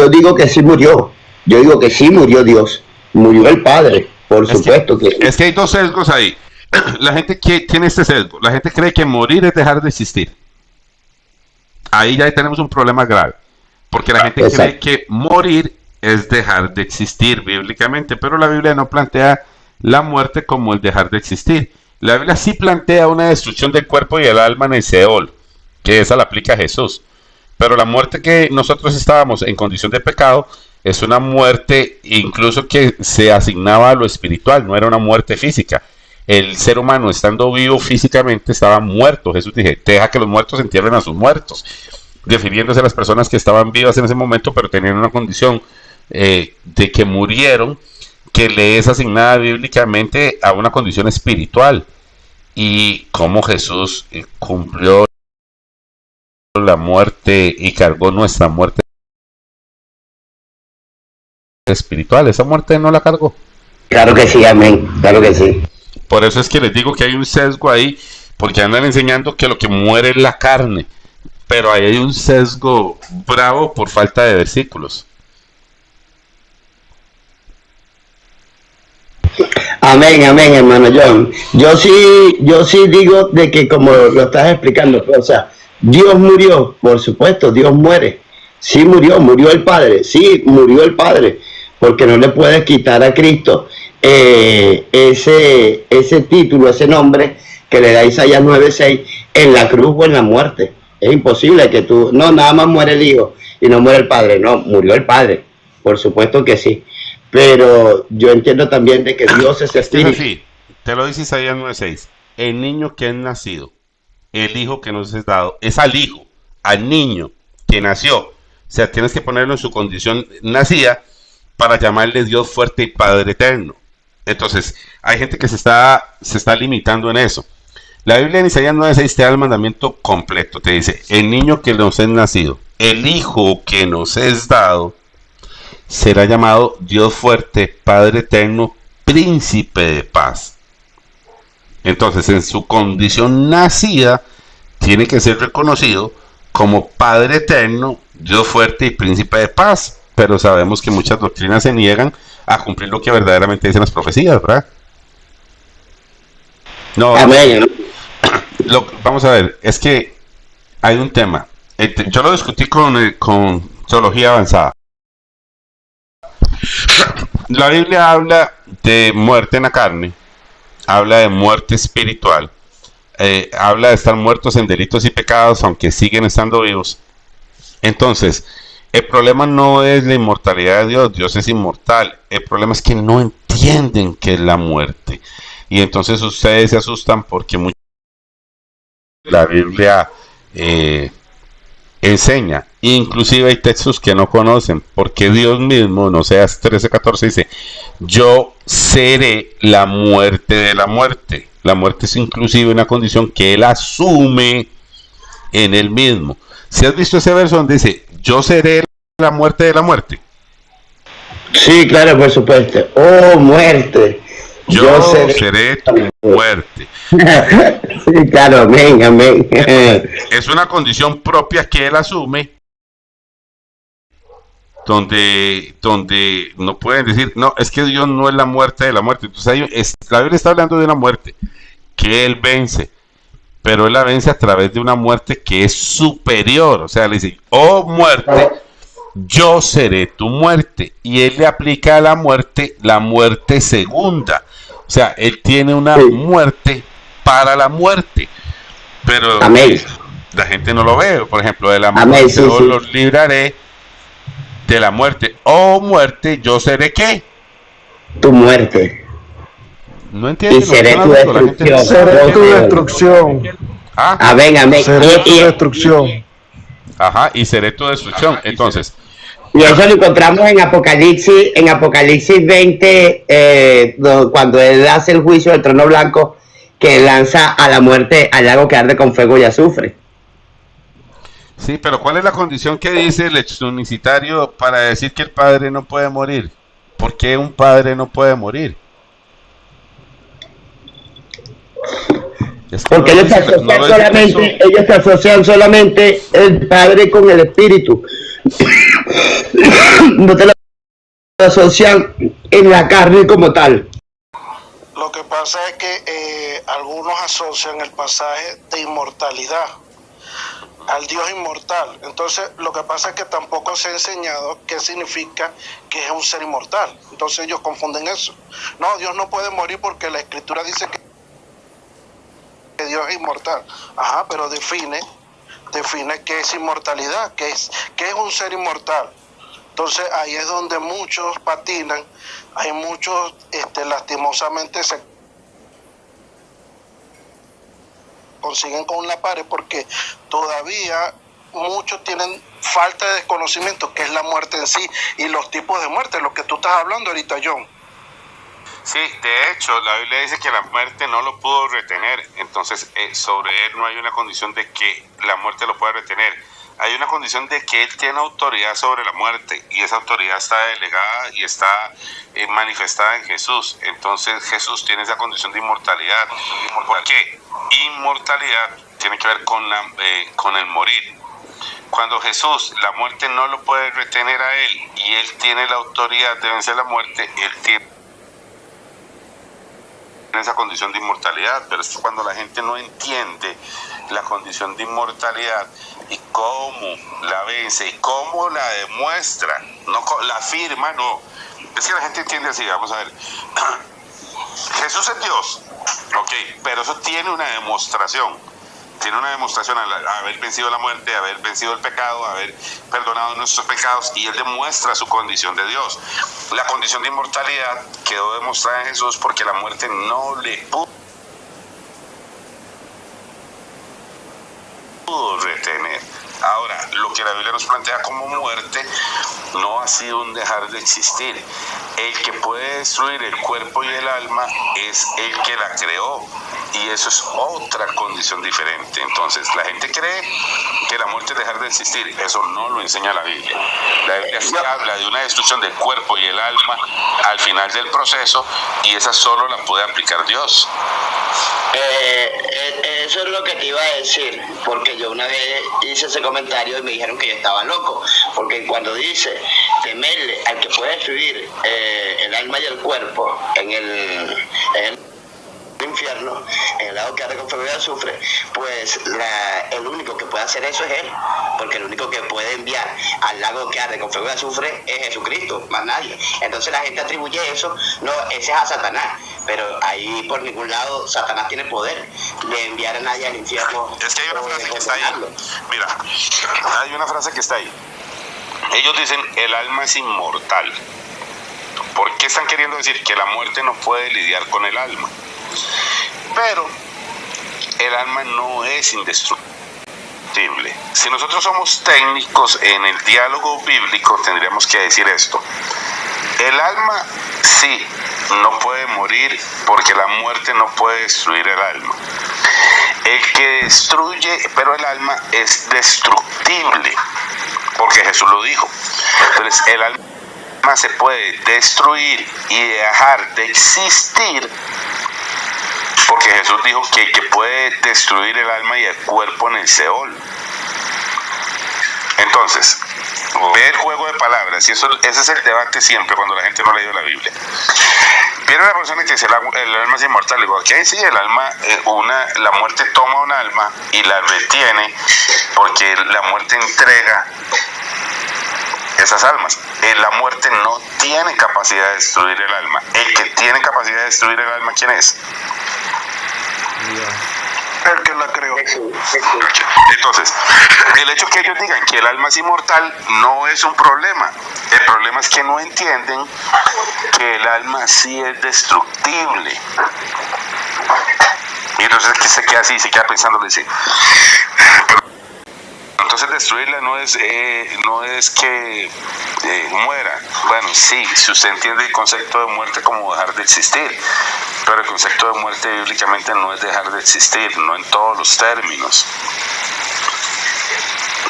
digo que sí murió. Yo digo que sí murió Dios. Murió el Padre, por supuesto que sí. Es que hay dos sesgos ahí. La gente que tiene este sesgo, la gente cree que morir es dejar de existir. Ahí ya tenemos un problema grave, porque la gente cree que morir es dejar de existir bíblicamente, pero la Biblia no plantea la muerte como el dejar de existir. La Biblia sí plantea una destrucción del cuerpo y del alma en el Seol, que esa la aplica a Jesús. Pero la muerte que nosotros estábamos en condición de pecado es una muerte incluso que se asignaba a lo espiritual, no era una muerte física. El ser humano, estando vivo físicamente, estaba muerto. Jesús dice: deja que los muertos entierren a sus muertos, refiriéndose a las personas que estaban vivas en ese momento, pero tenían una condición de que murieron, que le es asignada bíblicamente a una condición espiritual. Y cómo Jesús cumplió la muerte y cargó nuestra muerte espiritual, esa muerte no la cargó. Claro que sí, amén, claro que sí. Por eso es que les digo que hay un sesgo ahí, porque andan enseñando que lo que muere es la carne, pero ahí hay un sesgo bravo por falta de versículos. Amén, amén, hermano John. Yo sí digo de que como lo estás explicando, o sea, Dios murió, por supuesto, Dios muere. Sí murió el Padre, sí murió el Padre, porque no le puedes quitar a Cristo ese título, ese nombre que le da Isaías 9:6 en la cruz o en la muerte. Es imposible que no, nada más muere el Hijo y no muere el Padre, no, murió el Padre, por supuesto que sí. Pero yo entiendo también de que Dios es espíritu. Es así, te lo dice Isaías 9:6. El niño que es nacido, el hijo que nos es dado, es al hijo, al niño que nació. O sea, tienes que ponerlo en su condición nacida para llamarle Dios fuerte y Padre eterno. Entonces, hay gente que se está limitando en eso. La Biblia en Isaías 9:6 te da el mandamiento completo. Te dice, el niño que nos es nacido, el hijo que nos es dado, será llamado Dios fuerte, Padre eterno, príncipe de paz. Entonces, en su condición nacida, tiene que ser reconocido como Padre eterno, Dios fuerte y príncipe de paz. Pero sabemos que muchas doctrinas se niegan a cumplir lo que verdaderamente dicen las profecías, ¿verdad? No, Amén. vamos a ver, es que hay un tema. Yo lo discutí con teología avanzada. La Biblia habla de muerte en la carne, habla de muerte espiritual, habla de estar muertos en delitos y pecados, aunque siguen estando vivos. Entonces, el problema no es la inmortalidad de Dios, Dios es inmortal. El problema es que no entienden qué es la muerte. Y entonces ustedes se asustan porque la Biblia enseña. Inclusive hay textos que no conocen, porque Dios mismo, en Oseas 13:14 dice, yo seré la muerte de la muerte. La muerte es inclusive una condición que Él asume en Él mismo. ¿Si has visto ese verso donde dice, yo seré la muerte de la muerte? Sí, claro, por supuesto. Oh, muerte. Yo seré tu muerte. Sí, claro, amén, amén. Es una condición propia que Él asume, donde no pueden decir, no, es que Dios no es la muerte de la muerte. Entonces la Biblia está hablando de una muerte que Él vence, pero Él la vence a través de una muerte que es superior. O sea, le dice, oh muerte, yo seré tu muerte. Y Él le aplica a la muerte segunda. O sea, Él tiene una muerte para la muerte. Pero la gente no lo ve. Por ejemplo, de la muerte yo los libraré de la muerte. Oh muerte, yo seré ¿qué? Tu muerte. No entiendo. Y seré tu destrucción. Seré tu destrucción. ¿Ah? Amén, amén. Seré tu destrucción. Ajá, y seré tu destrucción. Entonces. Y eso lo encontramos en Apocalipsis 20, cuando Él hace el juicio del trono blanco, que lanza a la muerte al lago que arde con fuego y azufre. Sí, pero ¿cuál es la condición que dice el exunicitario para decir que el padre no puede morir? ¿Por qué un padre no puede morir? Es que porque ellos se asocian solamente el padre con el espíritu. No te lo asocian en la carne como tal. Lo que pasa es que algunos asocian el pasaje de inmortalidad al Dios inmortal. Entonces, lo que pasa es que tampoco se ha enseñado qué significa que es un ser inmortal. Entonces ellos confunden eso. No, Dios no puede morir porque la Escritura dice que Dios es inmortal. Ajá, pero define qué es inmortalidad, qué es un ser inmortal. Entonces ahí es donde muchos patinan, hay muchos lastimosamente se consiguen con la pared porque todavía muchos tienen falta de desconocimiento que es la muerte en sí y los tipos de muerte, lo que tú estás hablando ahorita, John. Sí, de hecho, la Biblia dice que la muerte no lo pudo retener, entonces sobre él no hay una condición de que la muerte lo pueda retener. hay una condición de que Él tiene autoridad sobre la muerte, y esa autoridad está delegada y está manifestada en Jesús. Entonces Jesús tiene esa condición de inmortalidad. ¿Por qué? Inmortalidad tiene que ver con el morir. Cuando Jesús, la muerte no lo puede retener a Él, y Él tiene la autoridad de vencer la muerte, Él tiene esa condición de inmortalidad. Pero es cuando la gente no entiende la condición de inmortalidad y cómo la vence y cómo la demuestra, no la afirma, no. Es que la gente entiende así, vamos a ver. Jesús es Dios, ok, pero eso tiene una demostración. Tiene una demostración al haber vencido la muerte, haber vencido el pecado, haber perdonado nuestros pecados, y Él demuestra su condición de Dios. La condición de inmortalidad quedó demostrada en Jesús porque la muerte no le pudo retener. Ahora, lo que la Biblia nos plantea como muerte no ha sido un dejar de existir. El que puede destruir el cuerpo y el alma es el que la creó, y eso es otra condición diferente. Entonces, la gente cree que la muerte es dejar de existir. Eso no lo enseña la Biblia. La Biblia sí habla de una destrucción del cuerpo y el alma al final del proceso, y esa solo la puede aplicar Dios. Eso es lo que te iba a decir, porque yo una vez hice ese comentario y me dijeron que yo estaba loco, porque cuando dice temerle al que puede destruir el alma y el cuerpo en el infierno, en el lago que arde con fuego y azufre, pues el único que puede hacer eso es Él, porque el único que puede enviar al lago que arde con fuego y azufre es Jesucristo, más nadie. Entonces la gente atribuye eso, no, ese es a Satanás, pero ahí por ningún lado Satanás tiene poder de enviar a nadie al infierno. Es que hay una frase que está ahí, mira, hay una frase que está ahí. Ellos dicen, el alma es inmortal. ¿Por qué están queriendo decir que la muerte no puede lidiar con el alma? Pero el alma no es indestructible. Si nosotros somos técnicos en el diálogo bíblico, tendríamos que decir esto: el alma sí no puede morir, porque la muerte no puede destruir el alma. El que destruye, pero el alma es destructible, porque Jesús lo dijo. Entonces el alma se puede destruir y dejar de existir, porque Jesús dijo que el que puede destruir el alma y el cuerpo en el Seol. Entonces, ve el juego de palabras, y ese es el debate siempre cuando la gente no ha leído la Biblia. Viene una persona que dice el alma es inmortal. Le digo, ok, sí, el alma, la muerte toma un alma y la retiene, porque la muerte entrega esas almas. La muerte no tiene capacidad de destruir el alma. El que tiene capacidad de destruir el alma, ¿quién es? El que la creó. Entonces, el hecho que ellos digan que el alma es inmortal no es un problema. El problema es que no entienden que el alma sí es destructible. Y entonces que se queda así, se queda pensando, le dice, entonces destruirla no es que muera. Bueno, sí, si usted entiende el concepto de muerte como dejar de existir, pero el concepto de muerte bíblicamente no es dejar de existir, no en todos los términos.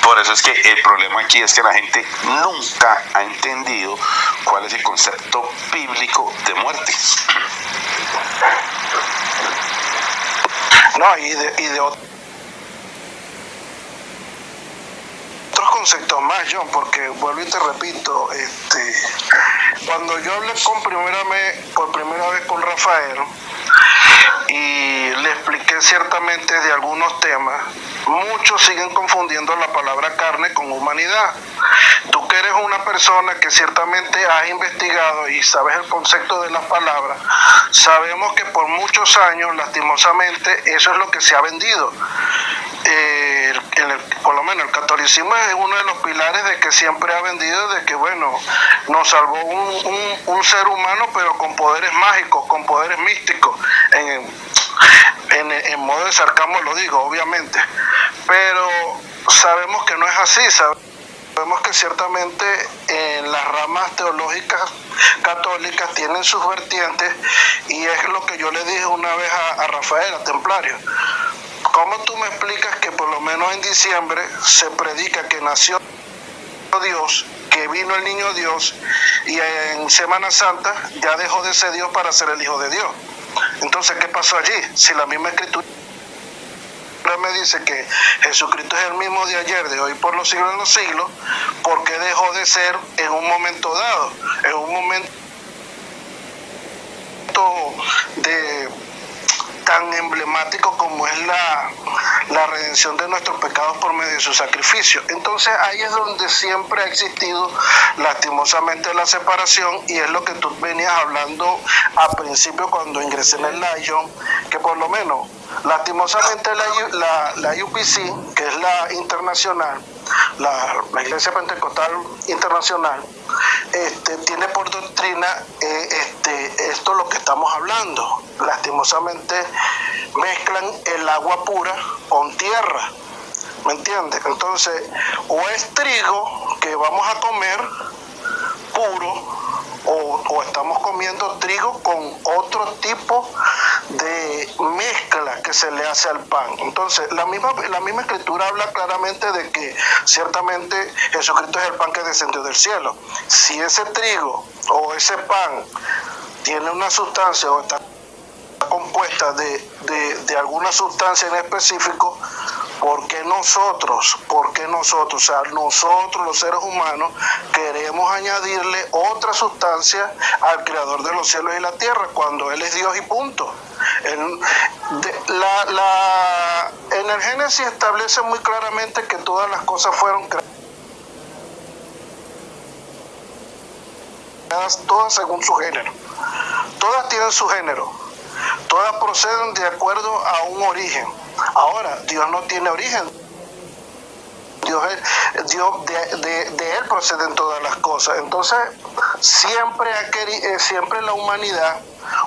Por eso es que el problema aquí es que la gente nunca ha entendido cuál es el concepto bíblico de muerte. No, y de otros conceptos más, John, porque vuelvo y te repito, cuando yo hablé por primera vez con Rafael y le expliqué ciertamente de algunos temas, muchos siguen confundiendo la palabra carne con humanidad. Tú que eres una persona que ciertamente has investigado y sabes el concepto de las palabras, sabemos que por muchos años, lastimosamente, eso es lo que se ha vendido. Por lo menos el catolicismo es uno de los pilares de que siempre ha vendido de que, bueno, nos salvó un ser humano, pero con poderes mágicos, con poderes místicos, en modo de sarcasmo lo digo, obviamente, pero sabemos que no es así. Sabemos que ciertamente en las ramas teológicas católicas tienen sus vertientes, y es lo que yo le dije una vez a Rafael, a Templario. ¿Cómo tú me explicas que por lo menos en diciembre se predica que nació Dios, que vino el niño Dios, y en Semana Santa ya dejó de ser Dios para ser el Hijo de Dios? Entonces, ¿qué pasó allí? Si la misma Escritura me dice que Jesucristo es el mismo de ayer, de hoy, por los siglos de los siglos, ¿por qué dejó de ser en un momento dado? En un momento de tan emblemático como es la redención de nuestros pecados por medio de su sacrificio. Entonces ahí es donde siempre ha existido lastimosamente la separación, y es lo que tú venías hablando al principio cuando ingresé en el Lion, que por lo menos lastimosamente la UPC, que es la internacional, la Iglesia Pentecostal Internacional, tiene por doctrina esto lo que estamos hablando. Lastimosamente mezclan el agua pura con tierra, ¿me entiendes? Entonces, o es trigo que vamos a comer puro, o estamos comiendo trigo con otro tipo de mezcla que se le hace al pan. Entonces, la misma Escritura habla claramente de que ciertamente Jesucristo es el pan que descendió del cielo. Si ese trigo o ese pan tiene una sustancia o está compuesta de alguna sustancia en específico, ¿por qué nosotros, o sea, nosotros los seres humanos, queremos añadirle otra sustancia al Creador de los cielos y la tierra, cuando Él es Dios y punto? En el Génesis establece muy claramente que todas las cosas fueron creadas, todas según su género. Todas tienen su género. Todas proceden de acuerdo a un origen. Ahora, Dios no tiene origen. Dios de Él proceden todas las cosas. Entonces, siempre la humanidad,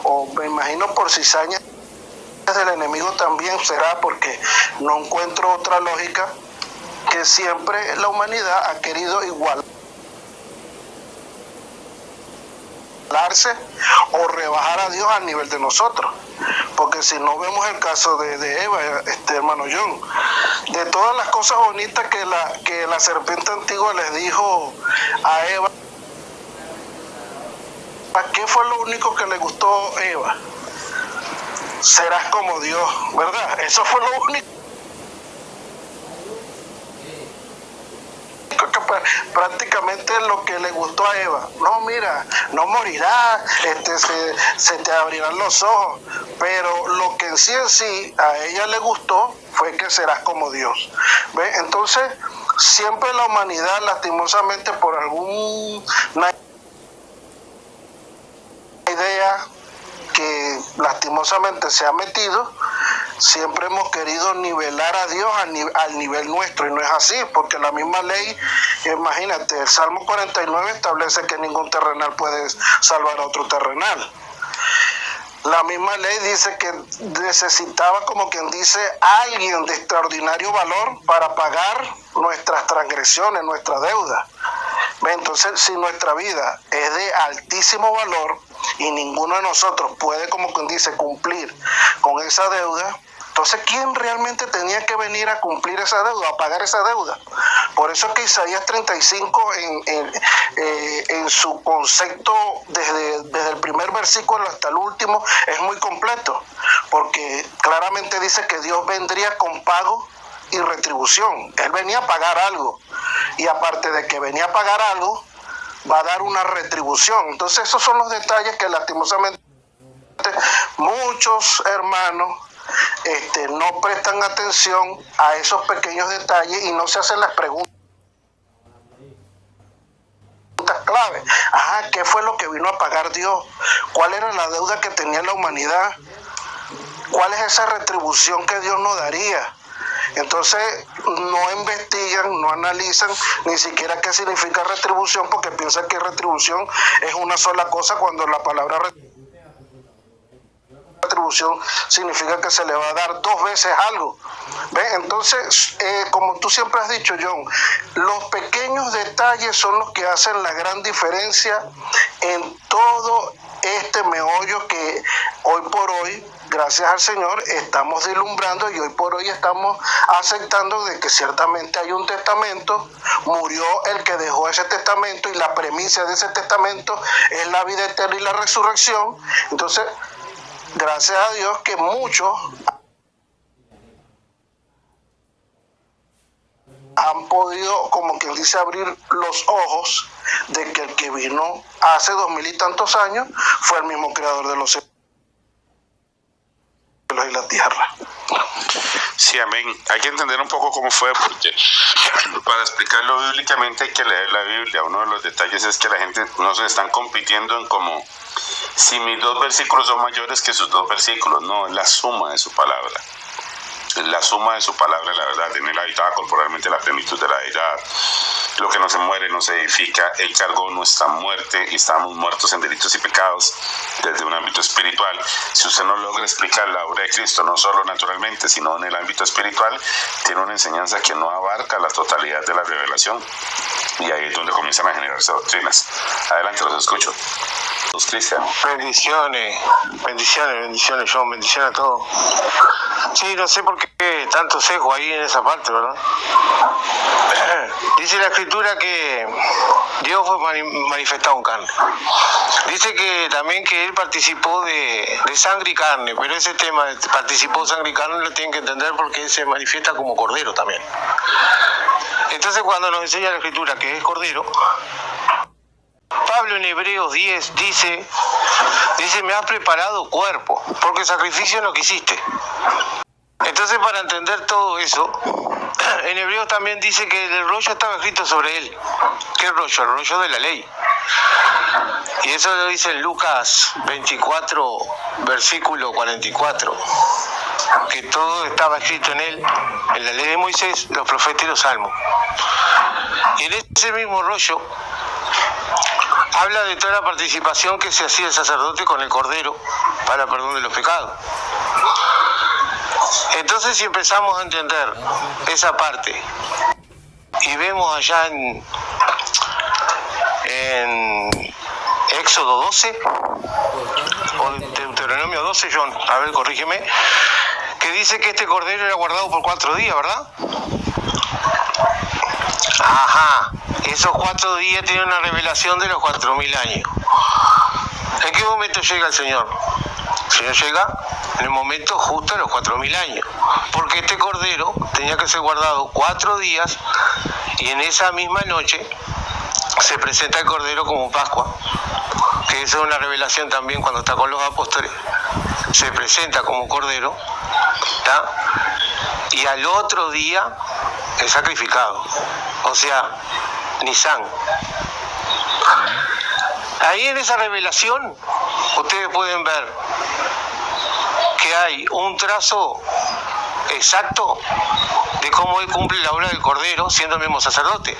o me imagino por cizañas del enemigo también será, porque no encuentro otra lógica, que siempre la humanidad ha querido igualarse o rebajar a Dios al nivel de nosotros. Porque si no vemos el caso de Eva, hermano John, de todas las cosas bonitas que la serpiente antigua les dijo a Eva, ¿qué fue lo único que le gustó a Eva? Serás como Dios, ¿verdad? Eso fue lo único que prácticamente lo que le gustó a Eva. No, mira, no morirás, se te abrirán los ojos, pero lo que en sí a ella le gustó fue que serás como Dios. ¿Ve? Entonces, siempre la humanidad, lastimosamente, por alguna idea que lastimosamente se ha metido, siempre hemos querido nivelar a Dios al nivel nuestro, y no es así, porque la misma ley, imagínate, el Salmo 49 establece que ningún terrenal puede salvar a otro terrenal. La misma ley dice que necesitaba, como quien dice, alguien de extraordinario valor para pagar nuestras transgresiones, nuestra deuda. Entonces, si nuestra vida es de altísimo valor y ninguno de nosotros puede, como quien dice, cumplir con esa deuda, entonces, ¿quién realmente tenía que venir a cumplir esa deuda, a pagar esa deuda? Por eso es que Isaías 35, en su concepto, desde el primer versículo hasta el último, es muy completo, porque claramente dice que Dios vendría con pago y retribución. Él venía a pagar algo, y aparte de que venía a pagar algo, va a dar una retribución. Entonces, esos son los detalles que lastimosamente muchos hermanos no prestan atención a esos pequeños detalles y no se hacen las preguntas clave. ¿Qué fue lo que vino a pagar Dios? ¿Cuál era la deuda que tenía la humanidad? ¿Cuál es esa retribución que Dios nos daría? Entonces no investigan, no analizan ni siquiera qué significa retribución, porque piensan que retribución es una sola cosa, cuando la palabra retribución significa que se le va a dar dos veces algo. ¿Ve? Entonces, como tú siempre has dicho, John, los pequeños detalles son los que hacen la gran diferencia en todo este meollo que hoy por hoy, gracias al Señor, estamos deslumbrando y hoy por hoy estamos aceptando de que ciertamente hay un testamento, murió el que dejó ese testamento y la premisa de ese testamento es la vida eterna y la resurrección. Entonces, gracias a Dios que muchos han podido, como quien dice, abrir los ojos de que el que vino hace 2000 y tantos años fue el mismo creador de los cielos y la tierra. Sí, amén. Hay que entender un poco cómo fue, porque para explicarlo bíblicamente hay que leer la Biblia. Uno de los detalles es que la gente no se están compitiendo en como si mis 2 versículos son mayores que sus 2 versículos. No, es la suma de su palabra. La suma de su palabra, la verdad. En él habitaba corporalmente la plenitud de la deidad. Lo que no se muere no se edifica. Él cargó nuestra muerte y estábamos muertos en delitos y pecados desde un ámbito espiritual. Si usted no logra explicar la obra de Cristo, no solo naturalmente, sino en el ámbito espiritual, tiene una enseñanza que no abarca la totalidad de la revelación. Y ahí es donde comienzan a generarse doctrinas. Adelante, los escucho. Cristian. Bendiciones, John, bendiciones a todos. Sí, no sé por qué tanto sesgo ahí en esa parte, ¿verdad? Dice la Escritura que Dios fue manifestado en carne. Dice que también que Él participó de sangre y carne, pero ese tema de participó sangre y carne lo tienen que entender porque Él se manifiesta como cordero también. Entonces cuando nos enseña la Escritura que es cordero, Pablo en Hebreos 10 dice, me has preparado cuerpo, porque sacrificio no quisiste. Entonces, para entender todo eso, en Hebreos también dice que el rollo estaba escrito sobre él. ¿Qué rollo? El rollo de la ley. Y eso lo dice en Lucas 24, versículo 44, que todo estaba escrito en él, en la ley de Moisés, los profetas y los salmos. Y en ese mismo rollo habla de toda la participación que se hacía el sacerdote con el cordero para perdón de los pecados. Entonces, si empezamos a entender esa parte y vemos allá en Éxodo 12 o Deuteronomio 12, John, a ver, corrígeme, que dice que este cordero era guardado por 4 días, ¿verdad? Ajá, esos 4 días tienen una revelación de los 4000 años. ¿En qué momento llega el Señor? El Señor llega en el momento justo de los 4000 años, porque este cordero tenía que ser guardado 4 días y en esa misma noche se presenta el cordero como Pascua, que esa es una revelación también cuando está con los apóstoles, se presenta como cordero, ¿tá? Y al otro día es sacrificado, o sea, Nisan. Ahí en esa revelación ustedes pueden ver que hay un trazo exacto de cómo él cumple la obra del Cordero siendo el mismo sacerdote.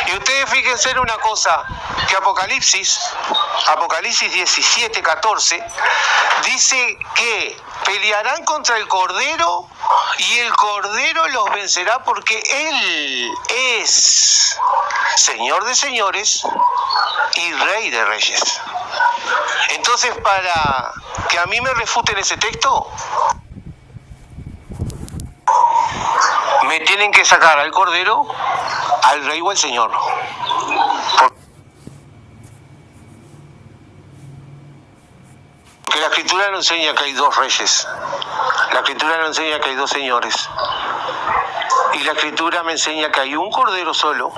Y ustedes fíjense en una cosa, que Apocalipsis 17:14 dice que pelearán contra el Cordero y el Cordero los vencerá porque Él es Señor de señores y Rey de reyes. Entonces, para que a mí me refuten ese texto, me tienen que sacar al Cordero, al Rey o al Señor. Porque la Escritura no enseña que hay 2 reyes. La Escritura no enseña que hay 2 señores. Y la Escritura me enseña que hay un Cordero solo,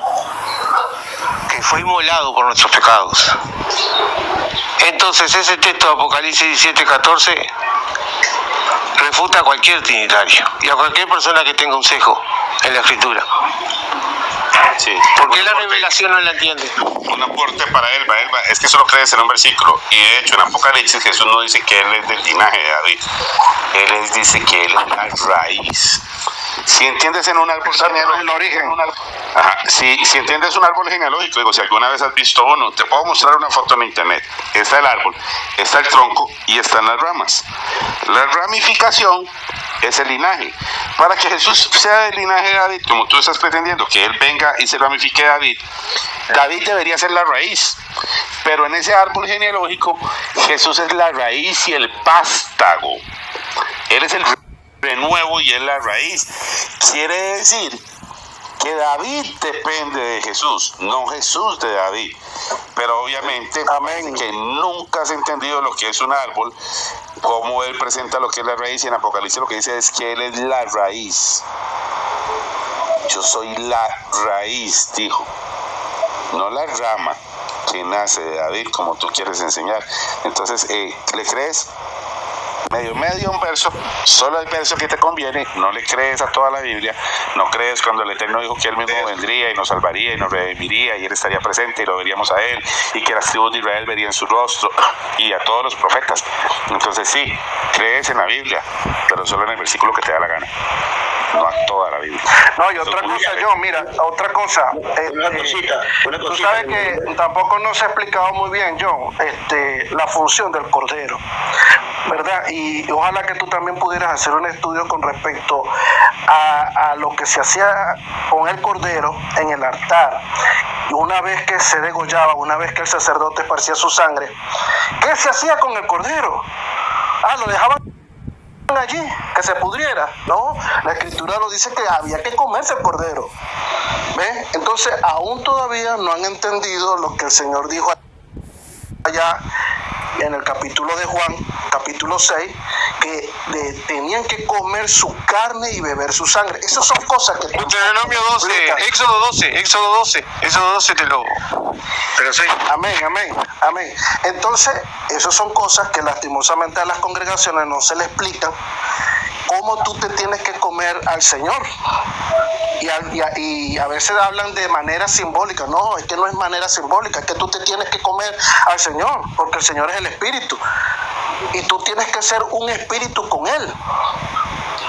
que fue inmolado por nuestros pecados. Entonces ese texto de Apocalipsis 17:14 refuta a cualquier trinitario y a cualquier persona que tenga un sesgo en la Escritura. Sí. ¿Por qué la revelación no la entiende? Un aporte para Elba. Es que solo crees en un versículo. Y de hecho, en Apocalipsis Jesús no dice que Él es del linaje de David. Él dice que Él es la raíz. Si entiendes en un árbol genealógico, el origen. Si entiendes un árbol genealógico, digo, si alguna vez has visto uno, te puedo mostrar una foto en internet. Está el árbol, está el tronco y están las ramas. La ramificación es el linaje. Para que Jesús sea del linaje de David, como tú estás pretendiendo, que él venga y se ramifique de David, David debería ser la raíz. Pero en ese árbol genealógico, Jesús es la raíz y el vástago. Él es el renuevo y es la raíz. Quiere decir que David depende de Jesús, no Jesús de David. Pero obviamente, amén, que nunca has entendido lo que es un árbol, cómo él presenta lo que es la raíz, y en Apocalipsis lo que dice es que él es la raíz. Yo soy la raíz, dijo, no la rama que nace de David, como tú quieres enseñar. Entonces, ¿le crees? Medio un verso, solo el verso que te conviene, no le crees a toda la Biblia, no crees cuando el Eterno dijo que él mismo vendría y nos salvaría y nos redimiría y él estaría presente y lo veríamos a él y que las tribus de Israel verían su rostro y a todos los profetas. Entonces sí, crees en la Biblia, pero solo en el versículo que te da la gana, no a toda la Biblia. No, y otra cosa, John, mira, otra cosa. Una cosita. Tú sabes que tampoco nos ha explicado muy bien, John, la función del Cordero, ¿verdad? Y ojalá que tú también pudieras hacer un estudio con respecto a lo que se hacía con el Cordero en el altar. Y una vez que se degollaba, una vez que el sacerdote esparcía su sangre, ¿qué se hacía con el Cordero? Lo dejaban allí, que se pudriera. No, la Escritura lo dice que había que comerse el Cordero. ¿Ves? Entonces, aún todavía no han entendido lo que el Señor dijo allá en el capítulo de Juan, capítulo 6, que tenían que comer su carne y beber su sangre. Esas son cosas que... Deuteronomio 12, Éxodo 12 te lo sé. Amén. Entonces, esas son cosas que lastimosamente a las congregaciones no se le explican, cómo tú te tienes que comer al Señor. Y a veces hablan de manera simbólica. No, es que no es manera simbólica, es que tú te tienes que comer al Señor, porque el Señor es el Espíritu. Y tú tienes que ser un espíritu con Él.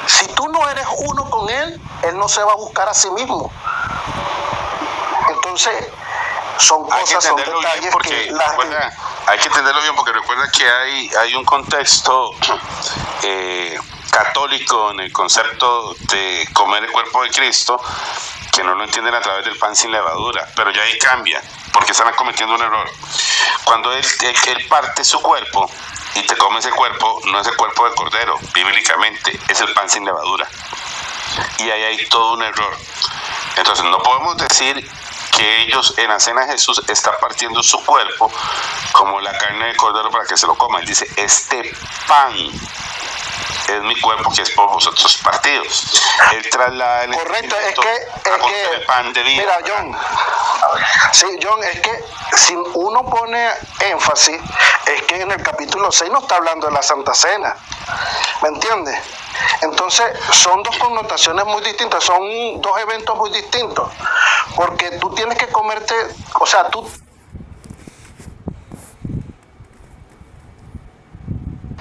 Si tú no eres uno con Él, Él no se va a buscar a sí mismo. Entonces, son cosas, son detalles que hay que entenderlo bien, porque recuerda que hay un contexto católico en el concepto de comer el cuerpo de Cristo, que no lo entienden a través del pan sin levadura, pero ya ahí cambia, porque están cometiendo un error. Cuando él parte su cuerpo y te comes el cuerpo, no es el cuerpo del Cordero, bíblicamente, es el pan sin levadura. Y ahí hay todo un error. Entonces no podemos decir que ellos en la cena de Jesús están partiendo su cuerpo como la carne del Cordero para que se lo coman. Él dice, este pan es mi cuerpo que es por vosotros partidos. Él traslada el... Correcto, es que el pan de vida. Mira, John, es que si uno pone énfasis, es que en el capítulo 6 no está hablando de la Santa Cena, ¿me entiendes? Entonces son dos connotaciones muy distintas, son dos eventos muy distintos, porque tú tienes que comerte, o sea, tú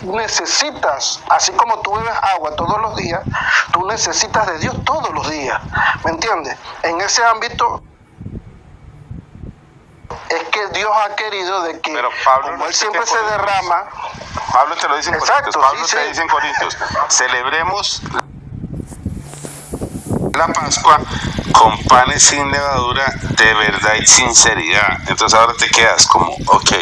necesitas, así como tú bebes agua todos los días, tú necesitas de Dios todos los días, ¿me entiendes? En ese ámbito es que Dios ha querido de que, pero Pablo, como Él siempre se derrama. Pablo te lo dice en Corintios, Pablo te dice en Corintios, celebremos la Pascua con panes sin levadura de verdad y sinceridad. Entonces ahora te quedas como, ok,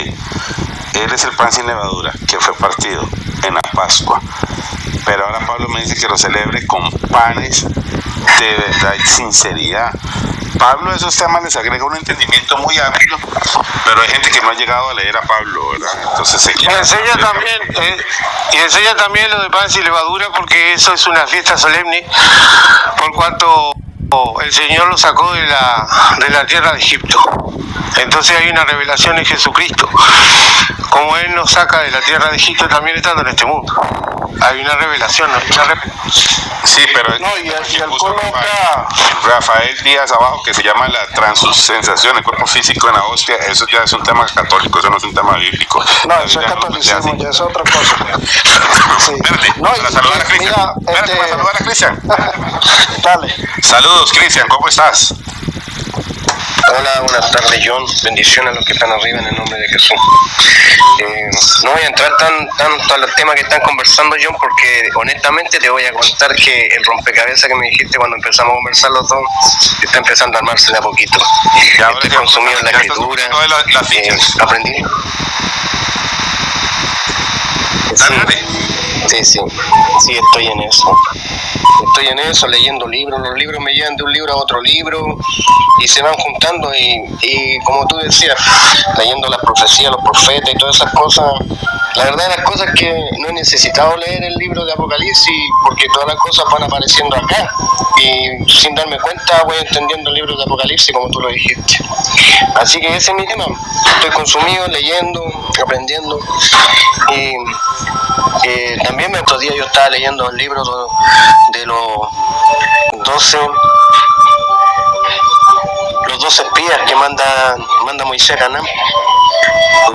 Él es el pan sin levadura que fue partido en la Pascua, pero ahora Pablo me dice que lo celebre con panes de verdad y sinceridad. Pablo a esos temas les agrega un entendimiento muy amplio, pero hay gente que no ha llegado a leer a Pablo, ¿verdad? Entonces y enseña también lo de pan sin levadura, porque eso es una fiesta solemne, por cuanto el Señor lo sacó de la tierra de Egipto. Entonces hay una revelación en Jesucristo. Como Él nos saca de la tierra de Egipto, también estando en este mundo. Hay una revelación, ¿no? Sí, pero No, y el coloca... Rafael Díaz abajo, que se llama la transustanciación, el cuerpo físico en la hostia, eso ya es un tema católico, eso no es un tema bíblico. No, eso es catolicismo, ya es otra cosa. Sí. Espérate, No, para saludar a Cristian. Espérate, para saludar a Cristian. Dale. Saludos, Cristian, ¿cómo estás? Hola, buenas tardes, John. Bendiciones a los que están arriba en el nombre de Jesús. No voy a entrar tanto a los temas que están conversando, John, porque honestamente te voy a contar que el rompecabezas que me dijiste cuando empezamos a conversar los dos está empezando a armarse de a poquito. Ya, estoy consumido en la escritura, aprendí. Sí, estoy en eso. Estoy en eso, leyendo libros. Los libros me llevan de un libro a otro libro y se van juntando y como tú decías, leyendo las profecías, los profetas y todas esas cosas. La verdad de las cosas es que no he necesitado leer el libro de Apocalipsis porque todas las cosas van apareciendo acá y sin darme cuenta voy entendiendo el libro de Apocalipsis como tú lo dijiste. Así que ese es mi tema. Estoy consumido, leyendo, aprendiendo y también otro día yo estaba leyendo el libro de los 12 espías que manda Moisés a Canaán.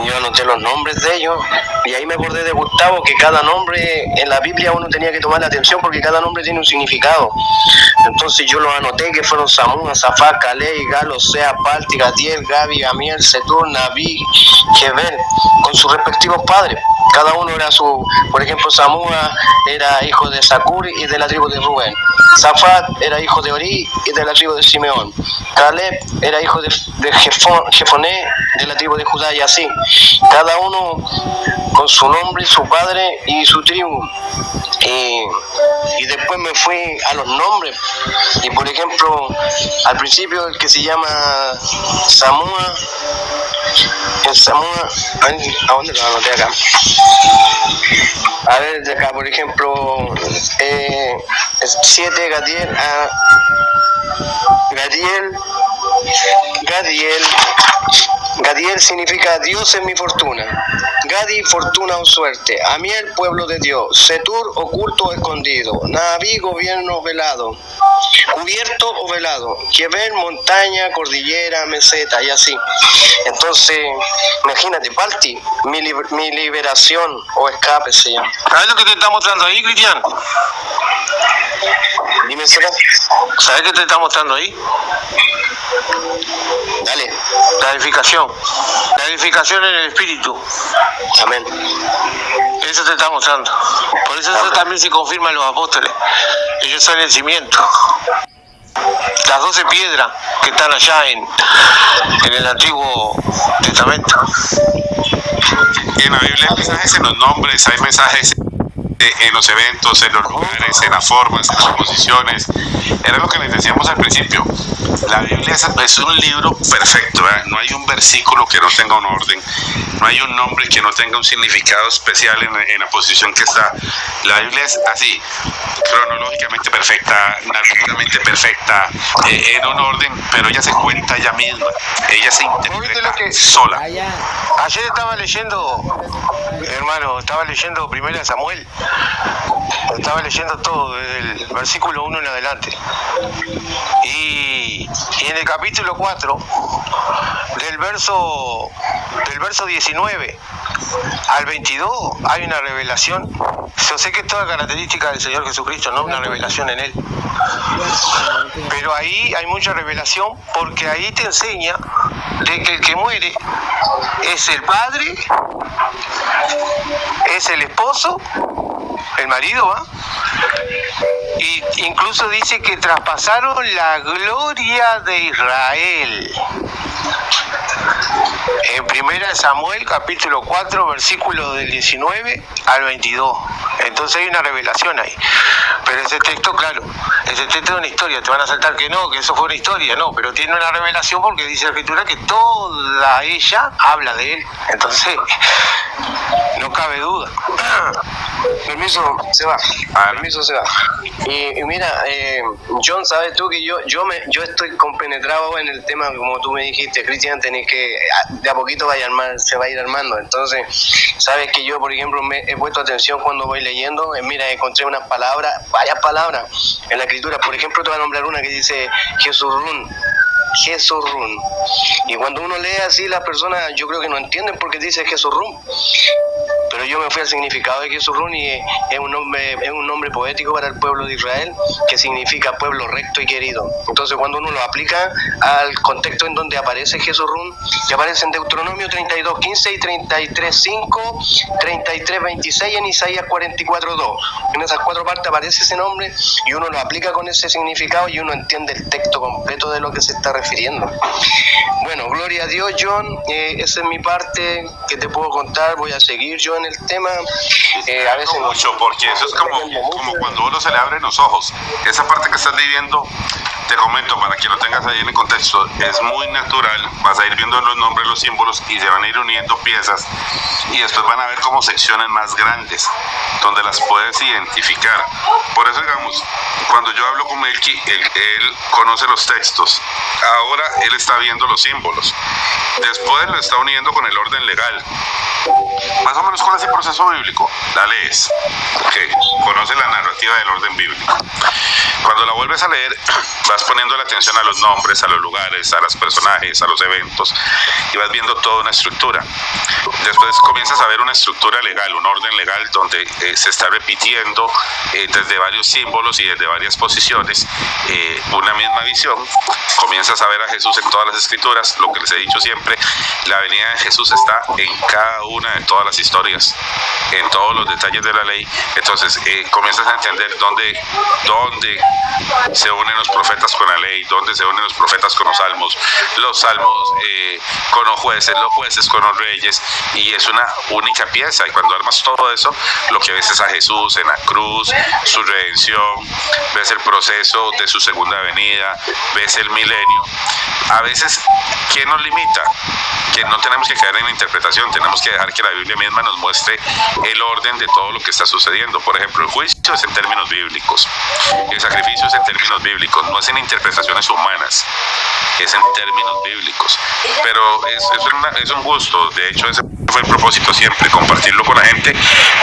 Yo anoté los nombres de ellos y ahí me acordé de Gustavo que cada nombre en la Biblia uno tenía que tomar la atención porque cada nombre tiene un significado. Entonces yo los anoté que fueron Samúa, Safá, Calé, Galo, Sea, Palti, Gadiel, Gabi, Amiel, Setur, Nabí, Jebel, con sus respectivos padres. Cada uno era por ejemplo, Samúa era hijo de Zacur y de la tribu de Rubén. Safat era hijo de Orí y de la tribu de Simeón. Caleb era hijo de Jefoné de la tribu de Judá y así. Cada uno con su nombre, su padre y su tribu. Y después me fui a los nombres. Y por ejemplo, al principio el que se llama Samúa, ¿a dónde lo anoté acá? A ver, de acá, por ejemplo, 7, Gadiel significa Dios es mi fortuna. Gadi, fortuna o suerte. Amiel, pueblo de Dios. Setur, oculto o escondido. Nabí, gobierno velado. Cubierto o velado. Jebel, montaña, cordillera, meseta y así. Entonces, imagínate, Palti, mi liberación o escape se llama. ¿Sabes lo que te está mostrando ahí, Cristian? Dime, Sera. ¿Sabes qué te está mostrando ahí? Dale. La edificación en el espíritu. Amén. Eso te está mostrando. Por eso también se confirma en los apóstoles. Ellos son el cimiento. Las 12 piedras que están allá en el Antiguo Testamento. En la Biblia hay mensajes en los nombres, hay mensajes en los eventos, en los lugares, en las formas, en las posiciones. Era lo que les decíamos al principio. La Biblia es un libro perfecto, ¿verdad? No hay un versículo que no tenga un orden, no hay un nombre que no tenga un significado especial en la posición que está. La Biblia es así, cronológicamente perfecta, narrativamente perfecta, en un orden, pero ella se cuenta ella misma, ella se interpreta sola. Ayer estaba leyendo, hermano, Primera de Samuel. Estaba leyendo todo desde el versículo 1 en adelante. Y en el capítulo 4, del verso 19 al 22, hay una revelación. Yo sé que es toda característica del Señor Jesucristo, ¿no? Una revelación en Él. Pero ahí hay mucha revelación porque ahí te enseña de que el que muere es el padre, es el esposo, el marido, ¿va? Y incluso dice que traspasaron la gloria de Israel. En 1 Samuel capítulo 4 versículos del 19 al 22. Entonces hay una revelación ahí. Pero ese texto, claro, ese texto es una historia. Te van a saltar que no, que eso fue una historia, no, pero tiene una revelación porque dice la Escritura que toda ella habla de él. Entonces, no cabe duda. Permiso, se va. Ah, Permiso, se va. Y mira, John, sabes tú que yo estoy compenetrado en el tema, como tú me dijiste, Cristian, tenés que, de a poquito se va a ir armando. Entonces, sabes que yo, por ejemplo, me he puesto atención cuando voy leyendo. Mira, encontré unas palabras, varias palabras en la escritura. Por ejemplo, te voy a nombrar una que dice Jesurún. Y cuando uno lee así, las personas yo creo que no entienden por qué dice Jesurún. Pero yo me fui al significado de Jesurún y es un nombre poético para el pueblo de Israel que significa pueblo recto y querido. Entonces cuando uno lo aplica al contexto en donde aparece Jesurún, que aparece en Deuteronomio 32:15 y 33:5, 33:26 en Isaías 44:2. En esas 4 partes aparece ese nombre y uno lo aplica con ese significado y uno entiende el texto completo de lo que se está refiriendo. Bueno, gloria a Dios, John. Esa es mi parte que te puedo contar. Voy a seguir yo en el tema. A veces mucho, porque eso es como cuando uno se le abren los ojos. Esa parte que estás viviendo, te comento para que lo tengas ahí en el contexto, es muy natural. Vas a ir viendo los nombres, los símbolos y se van a ir uniendo piezas y después van a ver como secciones más grandes donde las puedes identificar. Por eso, digamos, cuando yo hablo con Melqui, él conoce los textos. Ahora él está viendo los símbolos. Después lo está uniendo con el orden legal. Más o menos, ¿cuál es el proceso bíblico? La lees, conoces la narrativa del orden bíblico. Cuando la vuelves a leer, vas poniendo la atención a los nombres, a los lugares, a los personajes, a los eventos, y vas viendo toda una estructura. Después comienzas a ver una estructura legal, un orden legal donde se está repitiendo desde varios símbolos y desde varias posiciones una misma visión. Comienzas a ver a Jesús en todas las escrituras. Lo que les he dicho siempre, la venida de Jesús está en cada una de todas las historias, en todos los detalles de la ley. Entonces comienzas a entender dónde se unen los profetas con la ley, dónde se unen los profetas con los salmos con los jueces con los reyes, y es una única pieza. Y cuando armas todo eso, lo que ves es a Jesús en la cruz, su redención, ves el proceso de su segunda venida, ves el milenio. A veces, ¿quién nos limita? Que no tenemos que caer en la interpretación, tenemos que dejar que la Biblia misma nos muestre el orden de todo lo que está sucediendo. Por ejemplo, el juicio es en términos bíblicos, el sacrificio es en términos bíblicos, no es en interpretaciones humanas, es en términos bíblicos. Pero es un gusto. De hecho, ese fue el propósito siempre, compartirlo con la gente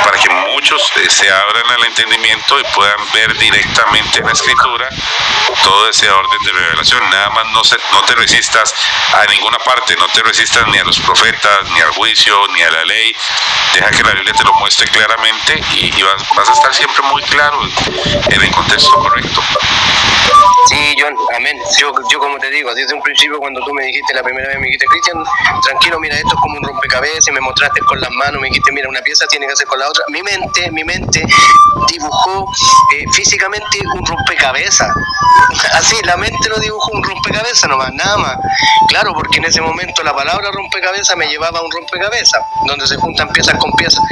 para que muchos se abran al entendimiento y puedan ver directamente en la escritura todo ese orden de revelación. Nada más no te resistas a ninguna parte, no te resistas ni a los profetas, ni al juicio, ni a la ley. Deja que la Biblia te lo muestre claramente y vas a estar siempre muy claro en el contexto correcto. Sí, John, amén. Yo como te digo, desde un principio cuando tú me dijiste la primera vez, me dijiste, Cristian, tranquilo, mira, esto es como un rompecabezas, y me mostraste con las manos, me dijiste, mira, una pieza tiene que hacer con la otra. Mi mente dibujó físicamente un rompecabezas. Así, la mente lo dibujó un rompecabezas nomás, nada más. Claro, porque en ese momento la palabra rompecabezas me llevaba a un rompecabezas, donde se juntan piezas con piezas.